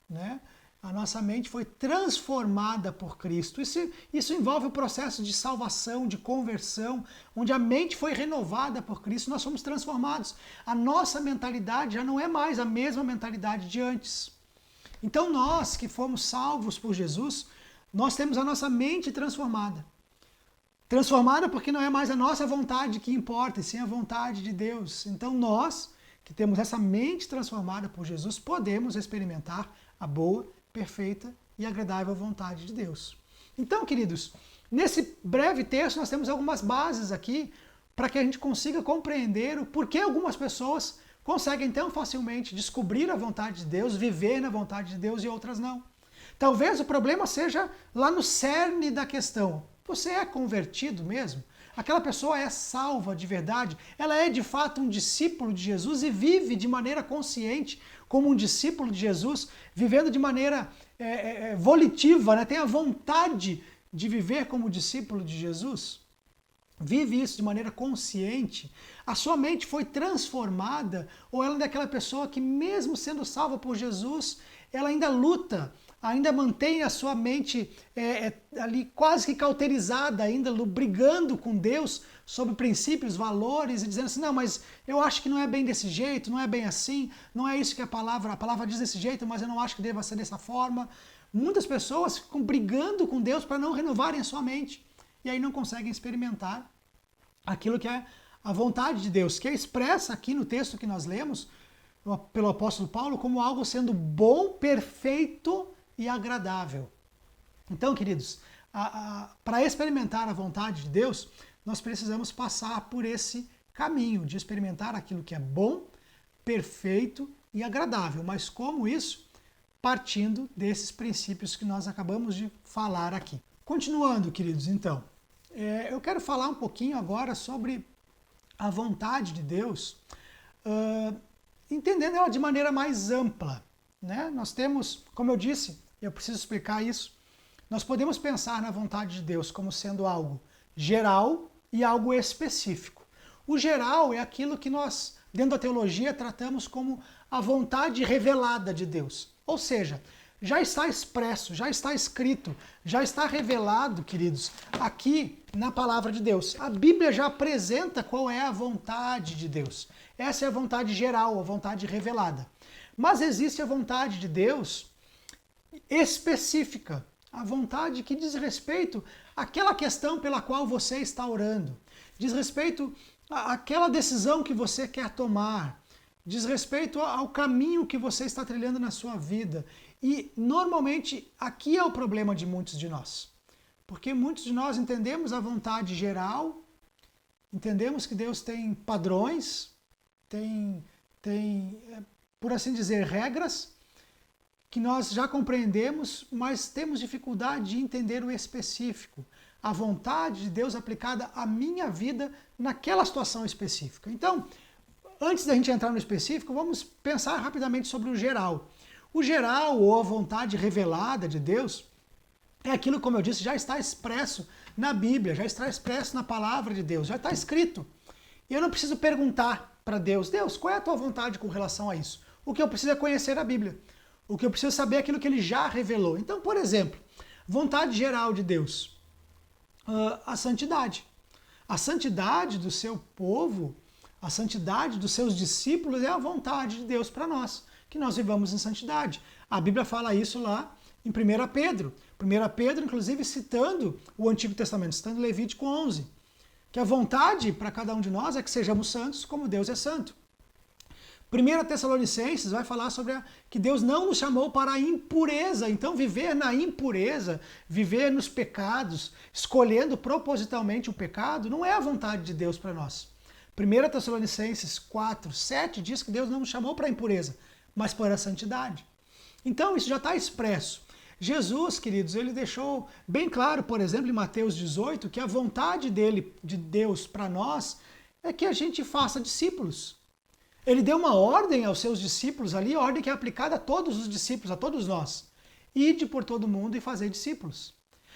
Né? A nossa mente foi transformada por Cristo. Isso envolve o processo de salvação, de conversão, onde a mente foi renovada por Cristo, nós somos transformados. A nossa mentalidade já não é mais a mesma mentalidade de antes. Então nós que fomos salvos por Jesus, nós temos a nossa mente transformada. Transformada porque não é mais a nossa vontade que importa, e sim a vontade de Deus. Então nós, que temos essa mente transformada por Jesus, podemos experimentar a boa, perfeita e agradável vontade de Deus. Então, queridos, nesse breve texto nós temos algumas bases aqui para que a gente consiga compreender o porquê algumas pessoas conseguem tão facilmente descobrir a vontade de Deus, viver na vontade de Deus e outras não. Talvez o problema seja lá no cerne da questão. Você é convertido mesmo? Aquela pessoa é salva de verdade? Ela é de fato um discípulo de Jesus e vive de maneira consciente como um discípulo de Jesus, vivendo de maneira volitiva, né? Tem a vontade de viver como discípulo de Jesus? Vive isso de maneira consciente? A sua mente foi transformada? Ou ela é daquela pessoa que, mesmo sendo salva por Jesus, ela ainda luta, ainda mantém a sua mente ali quase que cauterizada, ainda brigando com Deus sobre princípios, valores, e dizendo assim, não, mas eu acho que não é bem desse jeito, não é bem assim, não é isso que a palavra diz desse jeito, mas eu não acho que deva ser dessa forma. Muitas pessoas ficam brigando com Deus para não renovarem a sua mente, e aí não conseguem experimentar aquilo que é a vontade de Deus, que é expressa aqui no texto que nós lemos, pelo apóstolo Paulo, como algo sendo bom, perfeito e agradável. Então, queridos, para experimentar a vontade de Deus, nós precisamos passar por esse caminho de experimentar aquilo que é bom, perfeito e agradável. Mas como isso? Partindo desses princípios que nós acabamos de falar aqui. Continuando, queridos, então, eu quero falar um pouquinho agora sobre a vontade de Deus, entendendo ela de maneira mais ampla. Né? Nós temos, como eu disse, eu preciso explicar isso, nós podemos pensar na vontade de Deus como sendo algo geral e algo específico. O geral é aquilo que nós, dentro da teologia, tratamos como a vontade revelada de Deus. Ou seja, já está expresso, já está escrito, já está revelado, queridos, aqui na palavra de Deus. A Bíblia já apresenta qual é a vontade de Deus. Essa é a vontade geral, a vontade revelada. Mas existe a vontade de Deus específica, a vontade que diz respeito àquela questão pela qual você está orando, diz respeito àquela decisão que você quer tomar, diz respeito ao caminho que você está trilhando na sua vida. E, normalmente, aqui é o problema de muitos de nós. Porque muitos de nós entendemos a vontade geral, entendemos que Deus tem padrões, tem por assim dizer, regras, que nós já compreendemos, mas temos dificuldade de entender o específico, a vontade de Deus aplicada à minha vida naquela situação específica. Então, antes da gente entrar no específico, vamos pensar rapidamente sobre o geral. O geral, ou a vontade revelada de Deus, é aquilo, como eu disse, já está expresso na Bíblia, já está expresso na palavra de Deus, já está escrito. E eu não preciso perguntar para Deus, Deus, qual é a tua vontade com relação a isso? O que eu preciso é conhecer a Bíblia. O que eu preciso saber é aquilo que ele já revelou. Então, por exemplo, vontade geral de Deus, a santidade. A santidade do seu povo, a santidade dos seus discípulos é a vontade de Deus para nós, que nós vivamos em santidade. A Bíblia fala isso lá em 1 Pedro. 1 Pedro, inclusive, citando o Antigo Testamento, citando Levítico 11, que a vontade para cada um de nós é que sejamos santos como Deus é santo. 1 Tessalonicenses vai falar sobre que Deus não nos chamou para a impureza. Então, viver na impureza, viver nos pecados, escolhendo propositalmente o pecado, não é a vontade de Deus para nós. 1 Tessalonicenses 4, 7 diz que Deus não nos chamou para a impureza, mas para a santidade. Então, isso já está expresso. Jesus, queridos, ele deixou bem claro, por exemplo, em Mateus 18, que a vontade de Deus para nós é que a gente faça discípulos. Ele deu uma ordem aos seus discípulos ali, a ordem que é aplicada a todos os discípulos, a todos nós. Ide por todo mundo e fazer discípulos.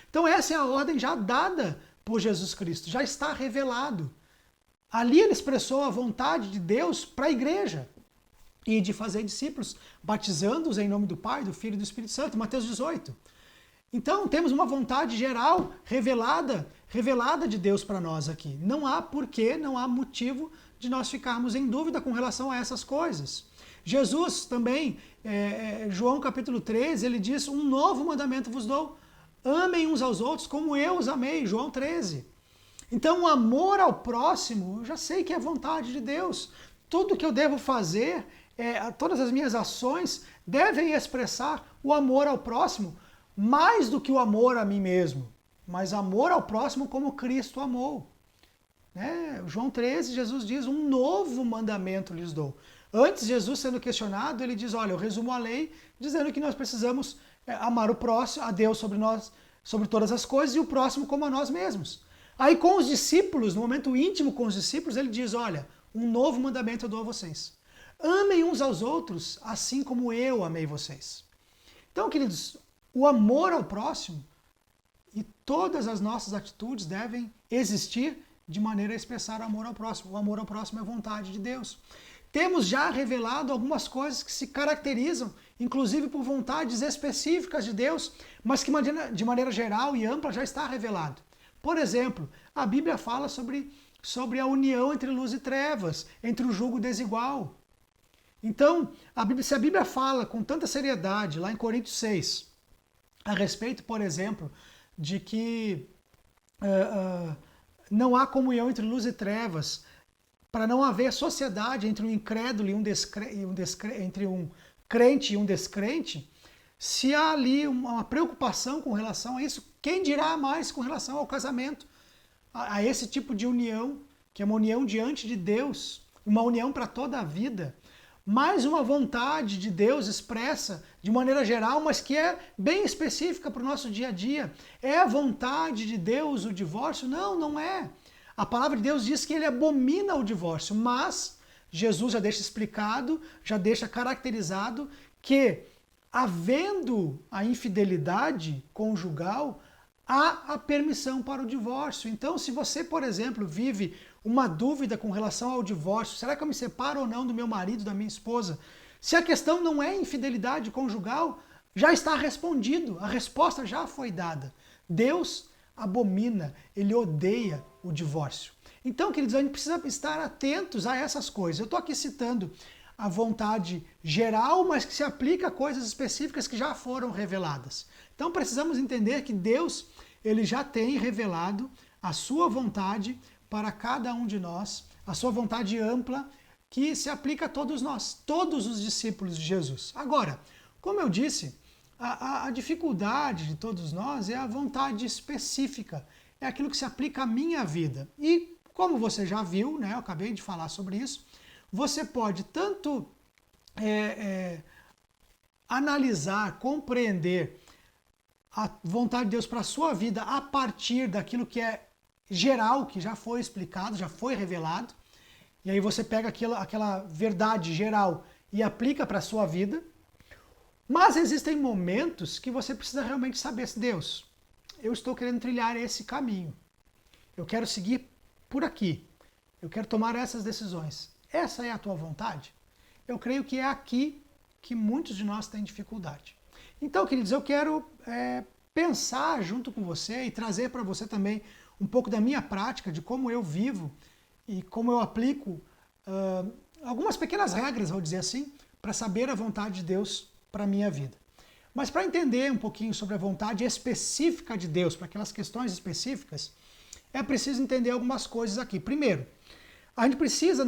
Então essa é a ordem já dada por Jesus Cristo, já está revelado. Ali ele expressou a vontade de Deus para a igreja. E de fazer discípulos, batizando-os em nome do Pai, do Filho e do Espírito Santo, Mateus 18. Então temos uma vontade geral, revelada de Deus para nós aqui. Não há porquê, não há motivo de nós ficarmos em dúvida com relação a essas coisas. Jesus também, João capítulo 13, ele diz, um novo mandamento vos dou, amem uns aos outros como eu os amei, João 13. Então o amor ao próximo, eu já sei que é vontade de Deus. Tudo que eu devo fazer, todas as minhas ações devem expressar o amor ao próximo, mais do que o amor a mim mesmo, mas amor ao próximo como Cristo amou. João 13, Jesus diz, um novo mandamento lhes dou. Antes, Jesus sendo questionado, ele diz, olha, eu resumo a lei dizendo que nós precisamos amar o próximo, a Deus sobre nós, sobre todas as coisas, e o próximo como a nós mesmos. Aí com os discípulos, no momento íntimo com os discípulos, ele diz, olha, um novo mandamento eu dou a vocês. Amem uns aos outros, assim como eu amei vocês. Então, queridos, o amor ao próximo e todas as nossas atitudes devem existir de maneira a expressar o amor ao próximo. O amor ao próximo é vontade de Deus. Temos já revelado algumas coisas que se caracterizam, inclusive por vontades específicas de Deus, mas que de maneira geral e ampla já está revelado. Por exemplo, a Bíblia fala sobre a união entre luz e trevas, entre o jugo desigual. Então, se a Bíblia fala com tanta seriedade, lá em Coríntios 6, a respeito, por exemplo, de que não há comunhão entre luz e trevas, para não haver sociedade entre um incrédulo e entre um crente e um descrente, se há ali uma preocupação com relação a isso, quem dirá mais com relação ao casamento? A esse tipo de união, que é uma união diante de Deus, uma união para toda a vida, mais uma vontade de Deus expressa de maneira geral, mas que é bem específica para o nosso dia a dia. É a vontade de Deus o divórcio? Não, não é. A palavra de Deus diz que ele abomina o divórcio, mas Jesus já deixa explicado, já deixa caracterizado que, havendo a infidelidade conjugal, há a permissão para o divórcio. Então, se você, por exemplo, vive uma dúvida com relação ao divórcio, será que eu me separo ou não do meu marido, da minha esposa? Se a questão não é infidelidade conjugal, já está respondido, a resposta já foi dada. Deus abomina, ele odeia o divórcio. Então, queridos, a gente precisa estar atentos a essas coisas. Eu estou aqui citando a vontade geral, mas que se aplica a coisas específicas que já foram reveladas. Então, precisamos entender que Deus, ele já tem revelado a sua vontade para cada um de nós, a sua vontade ampla, que se aplica a todos nós, todos os discípulos de Jesus. Agora, como eu disse, a dificuldade de todos nós é a vontade específica, é aquilo que se aplica à minha vida. E como você já viu, né, eu acabei de falar sobre isso, você pode tanto analisar, compreender a vontade de Deus para a sua vida a partir daquilo que é geral, que já foi explicado, já foi revelado, e aí você pega aquela verdade geral e aplica para a sua vida. Mas existem momentos que você precisa realmente saber se Deus, eu estou querendo trilhar esse caminho, eu quero seguir por aqui, eu quero tomar essas decisões. Essa é a tua vontade? Eu creio que é aqui que muitos de nós têm dificuldade. Então, queridos, eu quero pensar junto com você e trazer para você também um pouco da minha prática, de como eu vivo e como eu aplico algumas pequenas regras, vou dizer assim, para saber a vontade de Deus para a minha vida. Mas para entender um pouquinho sobre a vontade específica de Deus, para aquelas questões específicas, é preciso entender algumas coisas aqui. Primeiro, a gente precisa,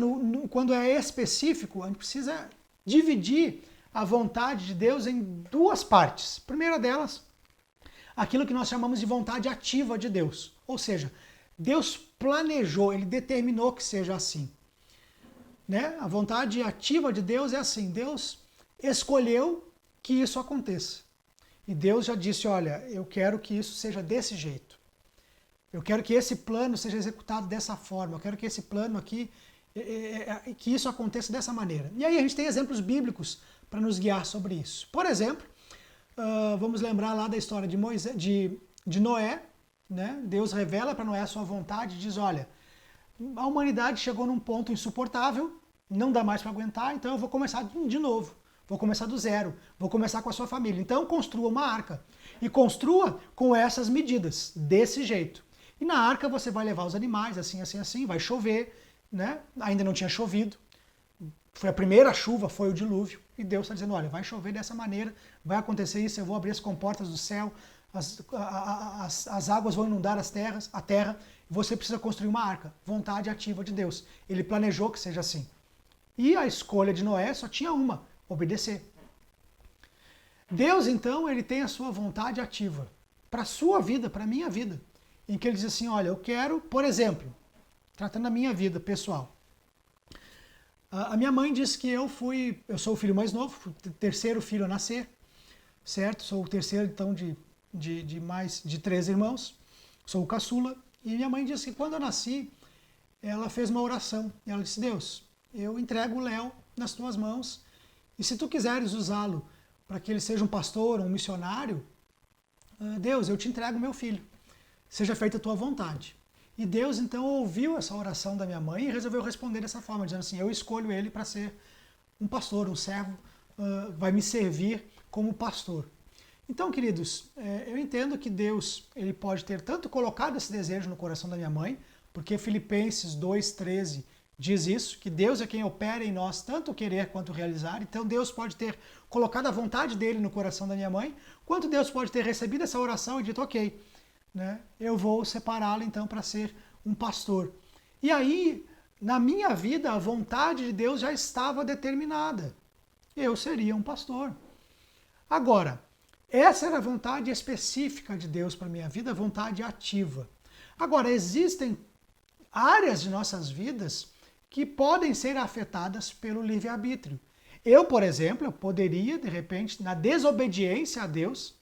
quando é específico, a gente precisa dividir a vontade de Deus em duas partes. A primeira delas, aquilo que nós chamamos de vontade ativa de Deus. Ou seja, Deus planejou, ele determinou que seja assim. Né? A vontade ativa de Deus é assim, Deus escolheu que isso aconteça. E Deus já disse, olha, eu quero que isso seja desse jeito. Eu quero que esse plano seja executado dessa forma. Eu quero que esse plano aqui, que isso aconteça dessa maneira. E aí a gente tem exemplos bíblicos para nos guiar sobre isso. Por exemplo, vamos lembrar lá da história de Noé, né? Deus revela para Noé a sua vontade e diz, olha, a humanidade chegou num ponto insuportável, não dá mais para aguentar, então eu vou começar de novo. Vou começar do zero, vou começar com a sua família. Então construa uma arca. E construa com essas medidas, desse jeito. E na arca você vai levar os animais, assim, assim, assim, vai chover, né? Ainda não tinha chovido. Foi a primeira chuva, foi o dilúvio. E Deus está dizendo, olha, vai chover dessa maneira, vai acontecer isso, eu vou abrir as comportas do céu, as águas vão inundar a terra, você precisa construir uma arca. Vontade ativa de Deus. Ele planejou que seja assim. E a escolha de Noé só tinha uma, obedecer. Deus, então, ele tem a sua vontade ativa para a sua vida, para a minha vida, em que ele diz assim, olha, eu quero, por exemplo, tratando da minha vida pessoal, a minha mãe disse que eu sou o filho mais novo, fui o terceiro filho a nascer, certo? Sou o terceiro, então, de 3 irmãos, sou o caçula, e minha mãe disse que quando eu nasci, ela fez uma oração, e ela disse, Deus, eu entrego o Léo nas tuas mãos, e se tu quiseres usá-lo para que ele seja um pastor, um missionário, Deus, eu te entrego meu filho. Seja feita a tua vontade. E Deus, então, ouviu essa oração da minha mãe e resolveu responder dessa forma, dizendo assim, eu escolho ele para ser um pastor, um servo, vai me servir como pastor. Então, queridos, eu entendo que Deus ele pode ter tanto colocado esse desejo no coração da minha mãe, porque Filipenses 2,13 diz isso, que Deus é quem opera em nós tanto o querer quanto o realizar. Então Deus pode ter colocado a vontade dele no coração da minha mãe, quanto Deus pode ter recebido essa oração e dito, ok, né, eu vou separá-lo então para ser um pastor. E aí, na minha vida, a vontade de Deus já estava determinada. Eu seria um pastor. Agora, essa era a vontade específica de Deus para a minha vida, a vontade ativa. Agora, existem áreas de nossas vidas que podem ser afetadas pelo livre-arbítrio. Eu, por exemplo, poderia, de repente, na desobediência a Deus,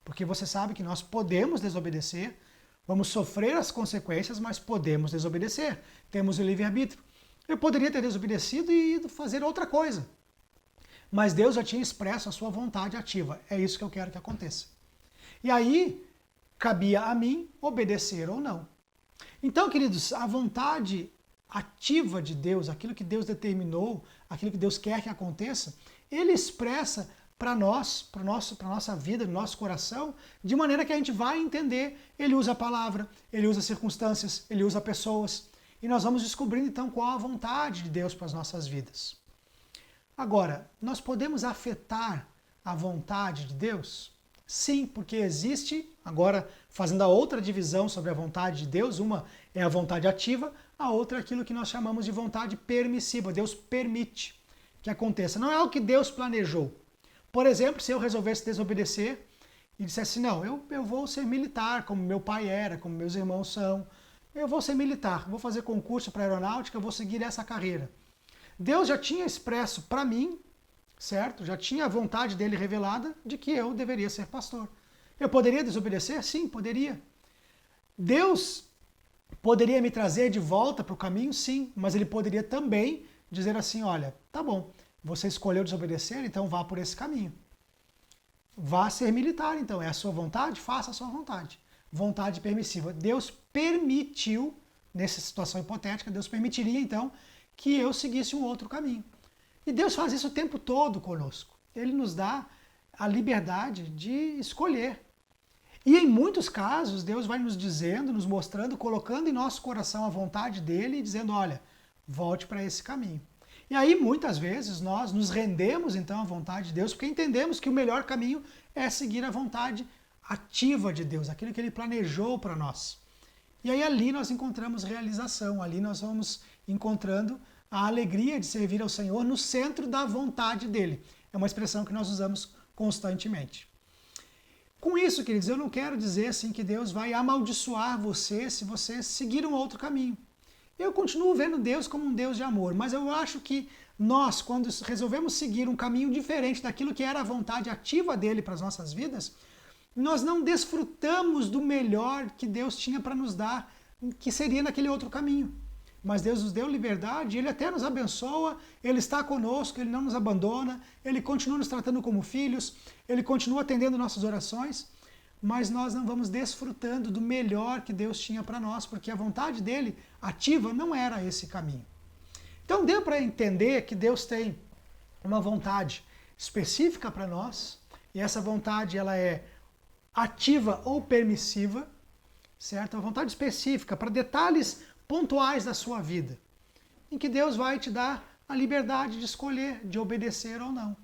porque você sabe que nós podemos desobedecer, vamos sofrer as consequências, mas podemos desobedecer. Temos o livre-arbítrio. Eu poderia ter desobedecido e ido fazer outra coisa. Mas Deus já tinha expresso a sua vontade ativa. É isso que eu quero que aconteça. E aí, cabia a mim obedecer ou não. Então, queridos, a vontade ativa de Deus, aquilo que Deus determinou, aquilo que Deus quer que aconteça, ele expressa para nós, para nossa vida, no nosso coração, de maneira que a gente vai entender. Ele usa a palavra, ele usa circunstâncias, ele usa pessoas. E nós vamos descobrindo então qual a vontade de Deus para as nossas vidas. Agora, nós podemos afetar a vontade de Deus? Sim, porque existe, agora fazendo a outra divisão sobre a vontade de Deus, uma é a vontade ativa, a outra é aquilo que nós chamamos de vontade permissiva. Deus permite que aconteça. Não é algo que Deus planejou. Por exemplo, se eu resolvesse desobedecer e dissesse, não, eu vou ser militar, como meu pai era, como meus irmãos são, eu vou ser militar, vou fazer concurso para aeronáutica, vou seguir essa carreira. Deus já tinha expresso para mim, certo? Já tinha a vontade dele revelada de que eu deveria ser pastor. Eu poderia desobedecer? Sim, poderia. Deus poderia me trazer de volta para o caminho? Sim, mas ele poderia também dizer assim, olha, tá bom, você escolheu desobedecer, então vá por esse caminho. Vá ser militar, então. É a sua vontade? Faça a sua vontade. Vontade permissiva. Deus permitiu, nessa situação hipotética, Deus permitiria, então, que eu seguisse um outro caminho. E Deus faz isso o tempo todo conosco. Ele nos dá a liberdade de escolher. E em muitos casos, Deus vai nos dizendo, nos mostrando, colocando em nosso coração a vontade dele e dizendo, olha, volte para esse caminho. E aí, muitas vezes, nós nos rendemos, então, à vontade de Deus, porque entendemos que o melhor caminho é seguir a vontade ativa de Deus, aquilo que ele planejou para nós. E aí, ali nós encontramos realização, ali nós vamos encontrando a alegria de servir ao Senhor no centro da vontade dele. É uma expressão que nós usamos constantemente. Com isso, queridos, eu não quero dizer assim que Deus vai amaldiçoar você se você seguir um outro caminho. Eu continuo vendo Deus como um Deus de amor, mas eu acho que nós, quando resolvemos seguir um caminho diferente daquilo que era a vontade ativa dele para as nossas vidas, nós não desfrutamos do melhor que Deus tinha para nos dar, que seria naquele outro caminho. Mas Deus nos deu liberdade, Ele até nos abençoa, Ele está conosco, Ele não nos abandona, Ele continua nos tratando como filhos, Ele continua atendendo nossas orações, mas nós não vamos desfrutando do melhor que Deus tinha para nós, porque a vontade dele ativa não era esse caminho. Então deu para entender que Deus tem uma vontade específica para nós, e essa vontade ela é ativa ou permissiva, certo? Uma vontade específica para detalhes pontuais da sua vida, em que Deus vai te dar a liberdade de escolher, de obedecer ou não.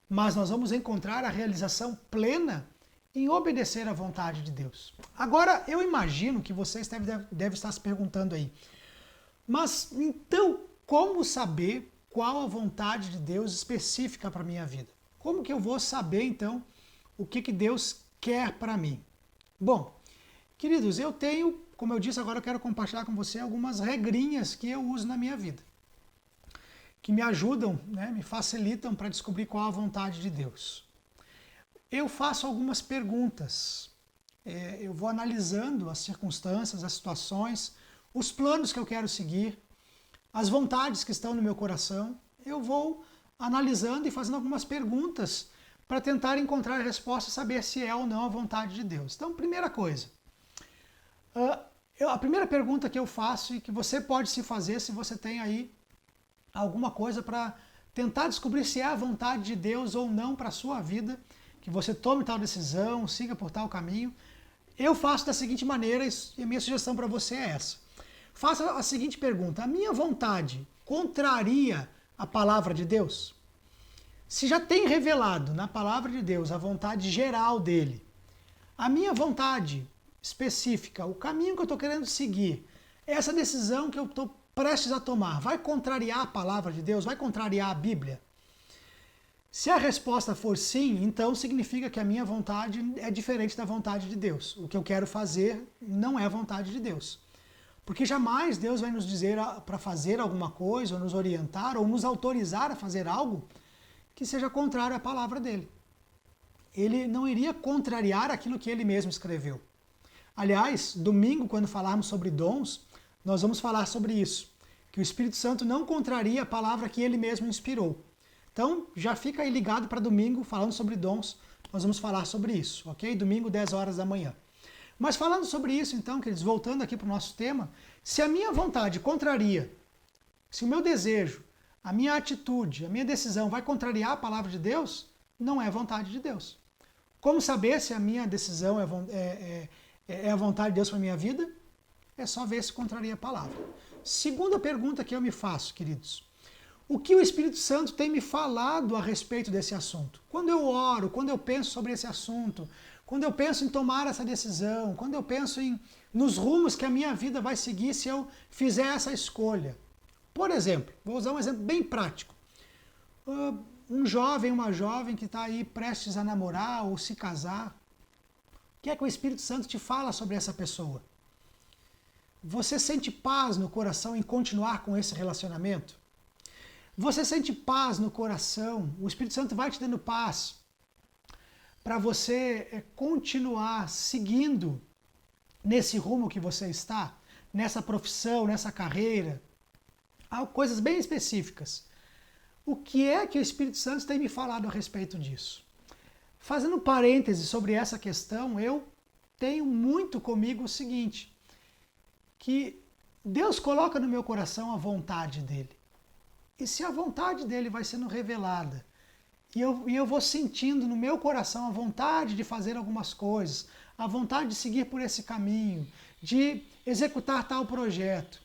Mas nós vamos encontrar a realização plena em obedecer à vontade de Deus. Agora, eu imagino que vocês devem estar se perguntando aí, mas então, como saber qual a vontade de Deus específica para a minha vida? Como que eu vou saber, então, o que Deus quer para mim? Bom, queridos, eu tenho, como eu disse, agora eu quero compartilhar com você algumas regrinhas que eu uso na minha vida, que me ajudam, né, me facilitam para descobrir qual a vontade de Deus. Eu faço algumas perguntas, eu vou analisando as circunstâncias, as situações, os planos que eu quero seguir, as vontades que estão no meu coração, eu vou analisando e fazendo algumas perguntas para tentar encontrar a resposta e saber se é ou não a vontade de Deus. Então, primeira coisa, a primeira pergunta que eu faço e que você pode se fazer se você tem aí alguma coisa para tentar descobrir se é a vontade de Deus ou não para a sua vida, que você tome tal decisão, siga por tal caminho. Eu faço da seguinte maneira e a minha sugestão para você é essa. Faça a seguinte pergunta: a minha vontade contraria a palavra de Deus? Se já tem revelado na palavra de Deus a vontade geral dele, a minha vontade específica, o caminho que eu estou querendo seguir, essa decisão que eu estou prestes a tomar, vai contrariar a palavra de Deus? Vai contrariar a Bíblia? Se a resposta for sim, então significa que a minha vontade é diferente da vontade de Deus. O que eu quero fazer não é a vontade de Deus. Porque jamais Deus vai nos dizer para fazer alguma coisa, ou nos orientar, ou nos autorizar a fazer algo que seja contrário à palavra dele. Ele não iria contrariar aquilo que ele mesmo escreveu. Aliás, domingo, quando falarmos sobre dons, nós vamos falar sobre isso. Que o Espírito Santo não contraria a palavra que ele mesmo inspirou. Então, já fica aí ligado para domingo, falando sobre dons, nós vamos falar sobre isso, ok? Domingo, 10 horas da manhã. Mas falando sobre isso, então, queridos, voltando aqui para o nosso tema, se a minha vontade contraria, se o meu desejo, a minha atitude, a minha decisão vai contrariar a palavra de Deus, não é vontade de Deus. Como saber se a minha decisão é a vontade de Deus para a minha vida? É só ver se contraria a palavra. Segunda pergunta que eu me faço, queridos. O que o Espírito Santo tem me falado a respeito desse assunto? Quando eu oro, quando eu penso sobre esse assunto, quando eu penso em tomar essa decisão, quando eu penso nos rumos que a minha vida vai seguir se eu fizer essa escolha. Por exemplo, vou usar um exemplo bem prático. Um jovem, uma jovem que está aí prestes a namorar ou se casar. O que é que o Espírito Santo te fala sobre essa pessoa? Você sente paz no coração em continuar com esse relacionamento? Você sente paz no coração? O Espírito Santo vai te dando paz para você continuar seguindo nesse rumo que você está, nessa profissão, nessa carreira. Há coisas bem específicas. O que é que o Espírito Santo tem me falado a respeito disso? Fazendo parêntese sobre essa questão, eu tenho muito comigo o seguinte, que Deus coloca no meu coração a vontade dele. E se a vontade dele vai sendo revelada, e eu vou sentindo no meu coração a vontade de fazer algumas coisas, a vontade de seguir por esse caminho, de executar tal projeto,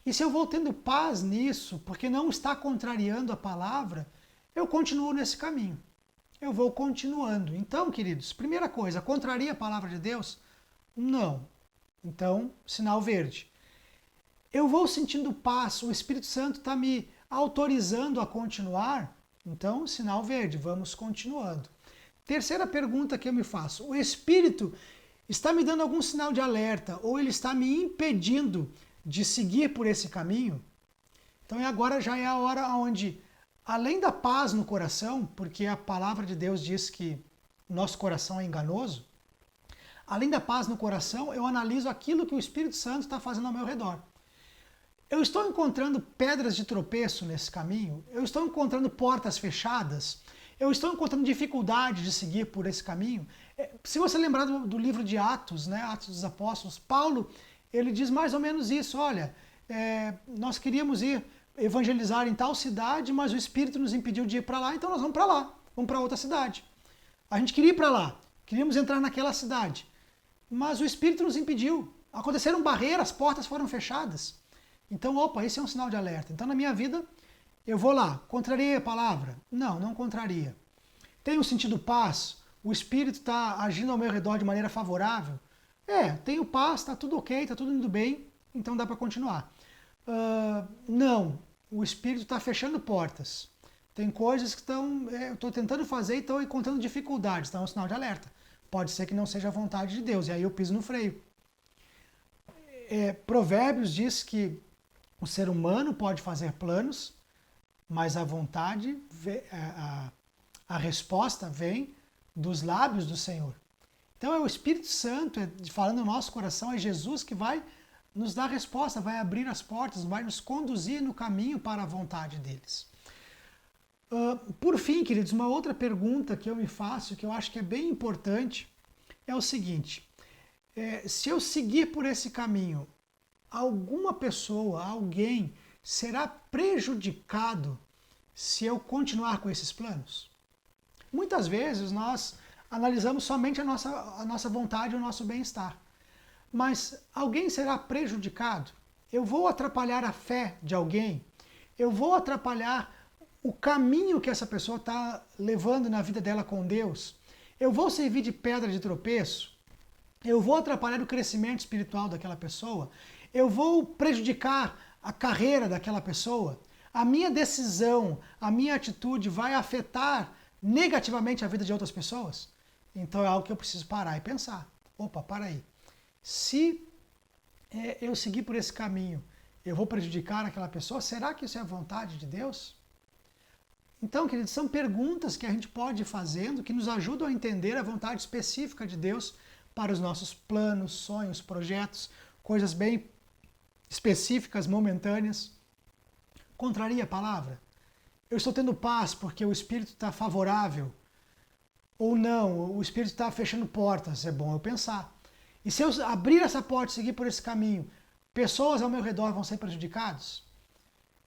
e se eu vou tendo paz nisso, porque não está contrariando a palavra, eu continuo nesse caminho. Eu vou continuando. Então, queridos, primeira coisa, contraria a palavra de Deus? Não. Então, sinal verde. Eu vou sentindo paz, o Espírito Santo está me autorizando a continuar? Então, sinal verde, vamos continuando. Terceira pergunta que eu me faço, o Espírito está me dando algum sinal de alerta ou ele está me impedindo de seguir por esse caminho? Então agora já é a hora onde, além da paz no coração, porque a palavra de Deus diz que nosso coração é enganoso, além da paz no coração, eu analiso aquilo que o Espírito Santo está fazendo ao meu redor. Eu estou encontrando pedras de tropeço nesse caminho? Eu estou encontrando portas fechadas? Eu estou encontrando dificuldade de seguir por esse caminho? Se você lembrar do livro de Atos, né, Atos dos Apóstolos, Paulo, ele diz mais ou menos isso, olha, nós queríamos ir evangelizar em tal cidade, mas o Espírito nos impediu de ir para lá, então nós vamos para lá, vamos para outra cidade. A gente queria ir para lá, queríamos entrar naquela cidade, mas o Espírito nos impediu. Aconteceram barreiras, portas foram fechadas. Então, opa, esse é um sinal de alerta. Então, na minha vida, eu vou lá. Contrariei a palavra? Não, não contraria. Tenho sentido paz? O Espírito está agindo ao meu redor de maneira favorável? Tenho paz, está tudo ok, está tudo indo bem, então dá para continuar. Não, o Espírito está fechando portas. Tem coisas que eu estou tentando fazer e estou encontrando dificuldades, então é um sinal de alerta. Pode ser que não seja a vontade de Deus, e aí eu piso no freio. Provérbios diz que o ser humano pode fazer planos, mas a vontade, a resposta vem dos lábios do Senhor. Então é o Espírito Santo falando no nosso coração, é Jesus que vai nos dar a resposta, vai abrir as portas, vai nos conduzir no caminho para a vontade deles. Por fim, queridos, uma outra pergunta que eu me faço, que eu acho que é bem importante, é o seguinte: se eu seguir por esse caminho, alguma pessoa, alguém, será prejudicado se eu continuar com esses planos? Muitas vezes nós analisamos somente a nossa vontade e o nosso bem-estar. Mas alguém será prejudicado? Eu vou atrapalhar a fé de alguém? Eu vou atrapalhar o caminho que essa pessoa está levando na vida dela com Deus? Eu vou servir de pedra de tropeço? Eu vou atrapalhar o crescimento espiritual daquela pessoa? Eu vou prejudicar a carreira daquela pessoa? A minha decisão, a minha atitude vai afetar negativamente a vida de outras pessoas? Então é algo que eu preciso parar e pensar. Opa, para aí. Se eu seguir por esse caminho, eu vou prejudicar aquela pessoa? Será que isso é a vontade de Deus? Então, queridos, são perguntas que a gente pode ir fazendo que nos ajudam a entender a vontade específica de Deus para os nossos planos, sonhos, projetos, coisas bem específicas, momentâneas. Contraria a palavra? Eu estou tendo paz porque o Espírito está favorável? Ou não, o Espírito está fechando portas? É bom eu pensar. E se eu abrir essa porta e seguir por esse caminho, pessoas ao meu redor vão ser prejudicados?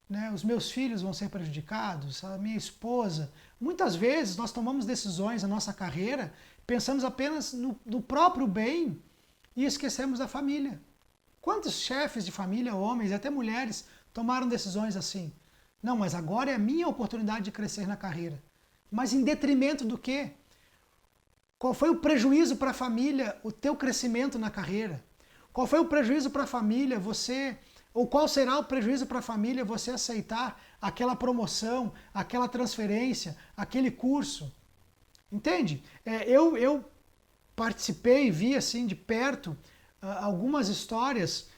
Né? Os meus filhos vão ser prejudicados? A minha esposa? Muitas vezes nós tomamos decisões na nossa carreira, pensamos apenas no próprio bem e esquecemos da família. Quantos chefes de família, homens e até mulheres, tomaram decisões assim? Não, mas agora é a minha oportunidade de crescer na carreira. Mas em detrimento do quê? Qual foi o prejuízo para a família, o teu crescimento na carreira? Qual foi o prejuízo para a família, ou qual será o prejuízo para a família você aceitar aquela promoção, aquela transferência, aquele curso? Entende? Eu participei, vi assim de perto algumas histórias,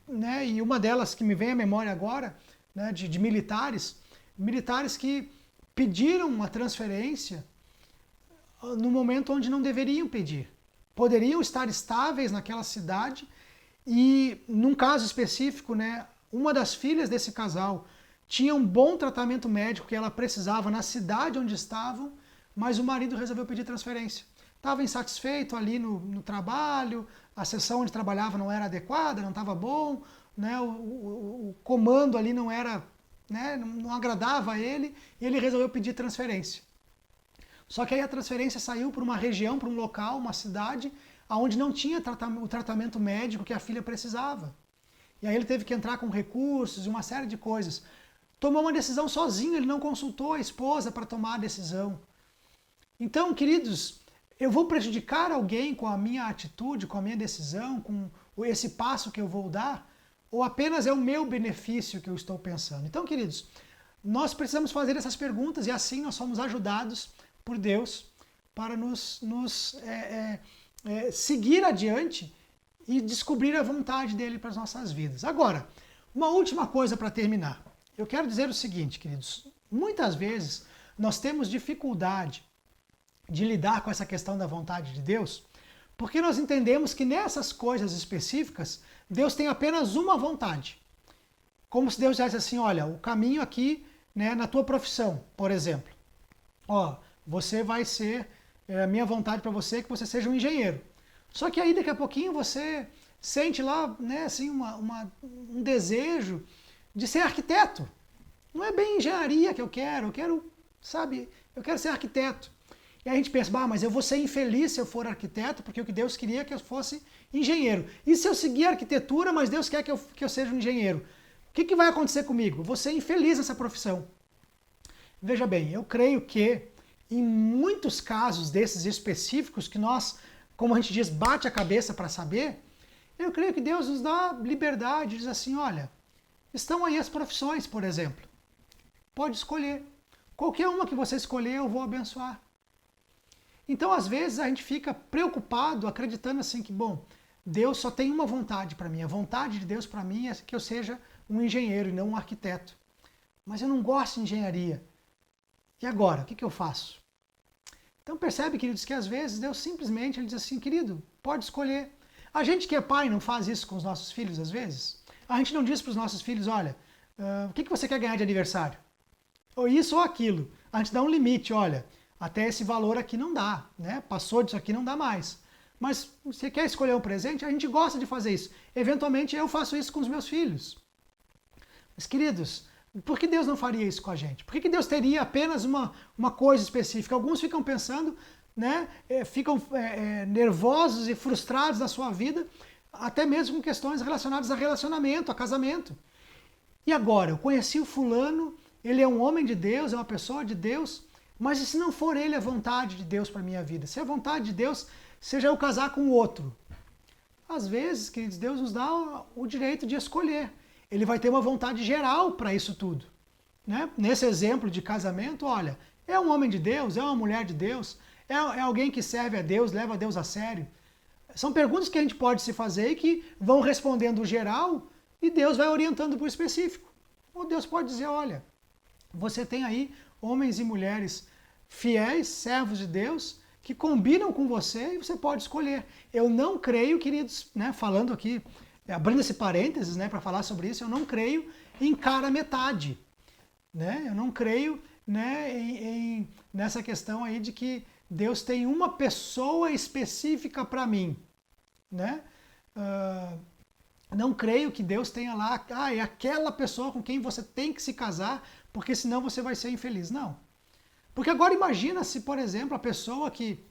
né, e uma delas que me vem à memória agora, né, de militares que pediram uma transferência no momento onde não deveriam pedir. Poderiam estar estáveis naquela cidade e, num caso específico, né, uma das filhas desse casal tinha um bom tratamento médico que ela precisava na cidade onde estavam, mas o marido resolveu pedir transferência. Estava insatisfeito ali no trabalho, a sessão onde trabalhava não era adequada, não estava bom, né, o comando ali não era, né, não agradava a ele, e ele resolveu pedir transferência. Só que aí a transferência saiu para uma região, para um local, uma cidade, onde não tinha o tratamento médico que a filha precisava. E aí ele teve que entrar com recursos e uma série de coisas. Tomou uma decisão sozinho, ele não consultou a esposa para tomar a decisão. Então, queridos, eu vou prejudicar alguém com a minha atitude, com a minha decisão, com esse passo que eu vou dar? Ou apenas é o meu benefício que eu estou pensando? Então, queridos, nós precisamos fazer essas perguntas e assim nós somos ajudados por Deus para nos seguir adiante e descobrir a vontade dele para as nossas vidas. Agora, uma última coisa para terminar. Eu quero dizer o seguinte, queridos. Muitas vezes nós temos dificuldade de lidar com essa questão da vontade de Deus Porque nós entendemos que nessas coisas específicas, Deus tem apenas uma vontade. Como se Deus dissesse assim, olha, o caminho aqui, né, na tua profissão, por exemplo. Ó, você vai ser, a minha vontade para você é que você seja um engenheiro. Só que aí daqui a pouquinho você sente lá, né, assim, um desejo de ser arquiteto. Não é bem engenharia que eu quero, sabe, eu quero ser arquiteto. E aí a gente pensa, mas eu vou ser infeliz se eu for arquiteto, porque o que Deus queria é que eu fosse engenheiro. E se eu seguir a arquitetura, mas Deus quer que eu seja um engenheiro? O que vai acontecer comigo? Eu vou ser infeliz nessa profissão. Veja bem, eu creio que em muitos casos desses específicos que nós, como a gente diz, bate a cabeça para saber, eu creio que Deus nos dá liberdade, diz assim, olha, estão aí as profissões, por exemplo. Pode escolher. Qualquer uma que você escolher, eu vou abençoar. Então, às vezes, a gente fica preocupado, acreditando assim que, bom, Deus só tem uma vontade para mim. A vontade de Deus para mim é que eu seja um engenheiro e não um arquiteto. Mas eu não gosto de engenharia. E agora? O que eu faço? Então, percebe, queridos, que às vezes Deus simplesmente ele diz assim, querido, pode escolher. A gente que é pai não faz isso com os nossos filhos, às vezes. A gente não diz para os nossos filhos, olha, o que você quer ganhar de aniversário? Ou isso ou aquilo. A gente dá um limite, olha, até esse valor aqui não dá, né? Passou disso aqui não dá mais. Mas você quer escolher um presente? A gente gosta de fazer isso. Eventualmente eu faço isso com os meus filhos. Mas queridos, por que Deus não faria isso com a gente? Por que Deus teria apenas uma coisa específica? Alguns ficam pensando, né? Ficam nervosos e frustrados na sua vida, até mesmo com questões relacionadas a relacionamento, a casamento. E agora, eu conheci o fulano, ele é um homem de Deus, é uma pessoa de Deus, mas e se não for ele a vontade de Deus para a minha vida? Se a vontade de Deus seja eu casar com o outro. Às vezes, queridos, Deus nos dá o direito de escolher. Ele vai ter uma vontade geral para isso tudo. Né? Nesse exemplo de casamento, olha, é um homem de Deus, é uma mulher de Deus, é alguém que serve a Deus, leva a Deus a sério. São perguntas que a gente pode se fazer e que vão respondendo o geral e Deus vai orientando para o específico. Ou Deus pode dizer, olha, você tem aí homens e mulheres fiéis, servos de Deus, que combinam com você e você pode escolher. Eu não creio, queridos, né, falando aqui, abrindo esse parênteses, né, para falar sobre isso, eu não creio em cara metade. Né? Eu não creio, né, nessa questão aí de que Deus tem uma pessoa específica para mim. Né? Não creio que Deus tenha lá, é aquela pessoa com quem você tem que se casar, porque senão você vai ser infeliz. Não. Porque agora imagina se, por exemplo, a pessoa que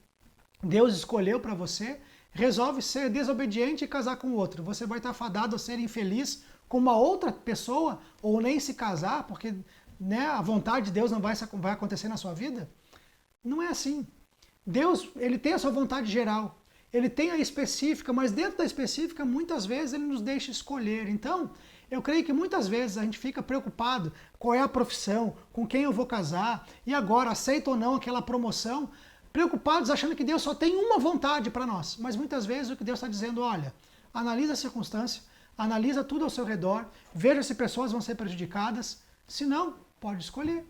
Deus escolheu para você resolve ser desobediente e casar com outro. Você vai estar fadado a ser infeliz com uma outra pessoa ou nem se casar, porque, né, a vontade de Deus não vai acontecer na sua vida? Não é assim. Deus, ele tem a sua vontade geral. Ele tem a específica, mas dentro da específica, muitas vezes, ele nos deixa escolher. Então, eu creio que muitas vezes a gente fica preocupado qual é a profissão, com quem eu vou casar, e agora, aceito ou não aquela promoção, preocupados achando que Deus só tem uma vontade para nós. Mas muitas vezes o que Deus está dizendo, olha, analisa a circunstância, analisa tudo ao seu redor, veja se pessoas vão ser prejudicadas, se não, pode escolher.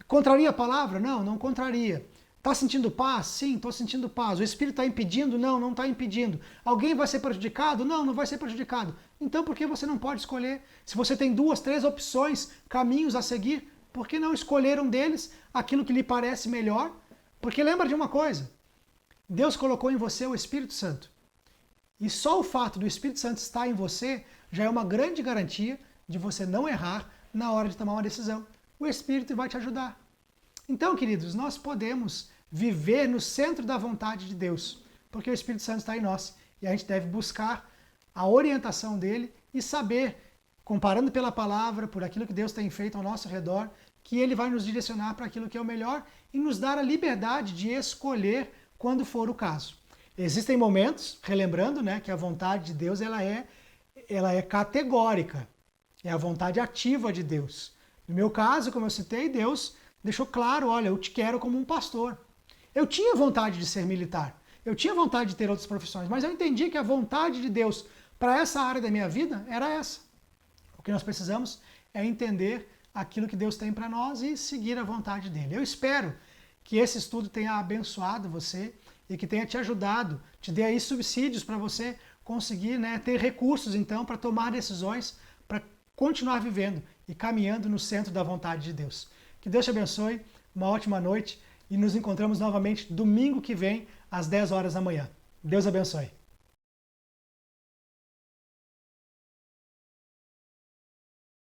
Contraria a palavra? Não, não contraria. Está sentindo paz? Sim, estou sentindo paz. O Espírito está impedindo? Não, não está impedindo. Alguém vai ser prejudicado? Não, não vai ser prejudicado. Então por que você não pode escolher? Se você tem 2, 3 opções, caminhos a seguir, por que não escolher um deles, aquilo que lhe parece melhor? Porque lembra de uma coisa, Deus colocou em você o Espírito Santo. E só o fato do Espírito Santo estar em você já é uma grande garantia de você não errar na hora de tomar uma decisão. O Espírito vai te ajudar. Então, queridos, nós podemos viver no centro da vontade de Deus, porque o Espírito Santo está em nós. E a gente deve buscar a orientação dele e saber, comparando pela palavra, por aquilo que Deus tem feito ao nosso redor, que ele vai nos direcionar para aquilo que é o melhor e nos dar a liberdade de escolher quando for o caso. Existem momentos, relembrando, né, que a vontade de Deus ela é categórica, é a vontade ativa de Deus. No meu caso, como eu citei, Deus deixou claro, olha, eu te quero como um pastor. Eu tinha vontade de ser militar, eu tinha vontade de ter outras profissões, mas eu entendi que a vontade de Deus para essa área da minha vida era essa. O que nós precisamos é entender aquilo que Deus tem para nós e seguir a vontade dele. Eu espero que esse estudo tenha abençoado você e que tenha te ajudado, te dê aí subsídios para você conseguir, né, ter recursos então para tomar decisões, para continuar vivendo e caminhando no centro da vontade de Deus. Que Deus te abençoe, uma ótima noite e nos encontramos novamente domingo que vem às 10 horas da manhã. Deus abençoe.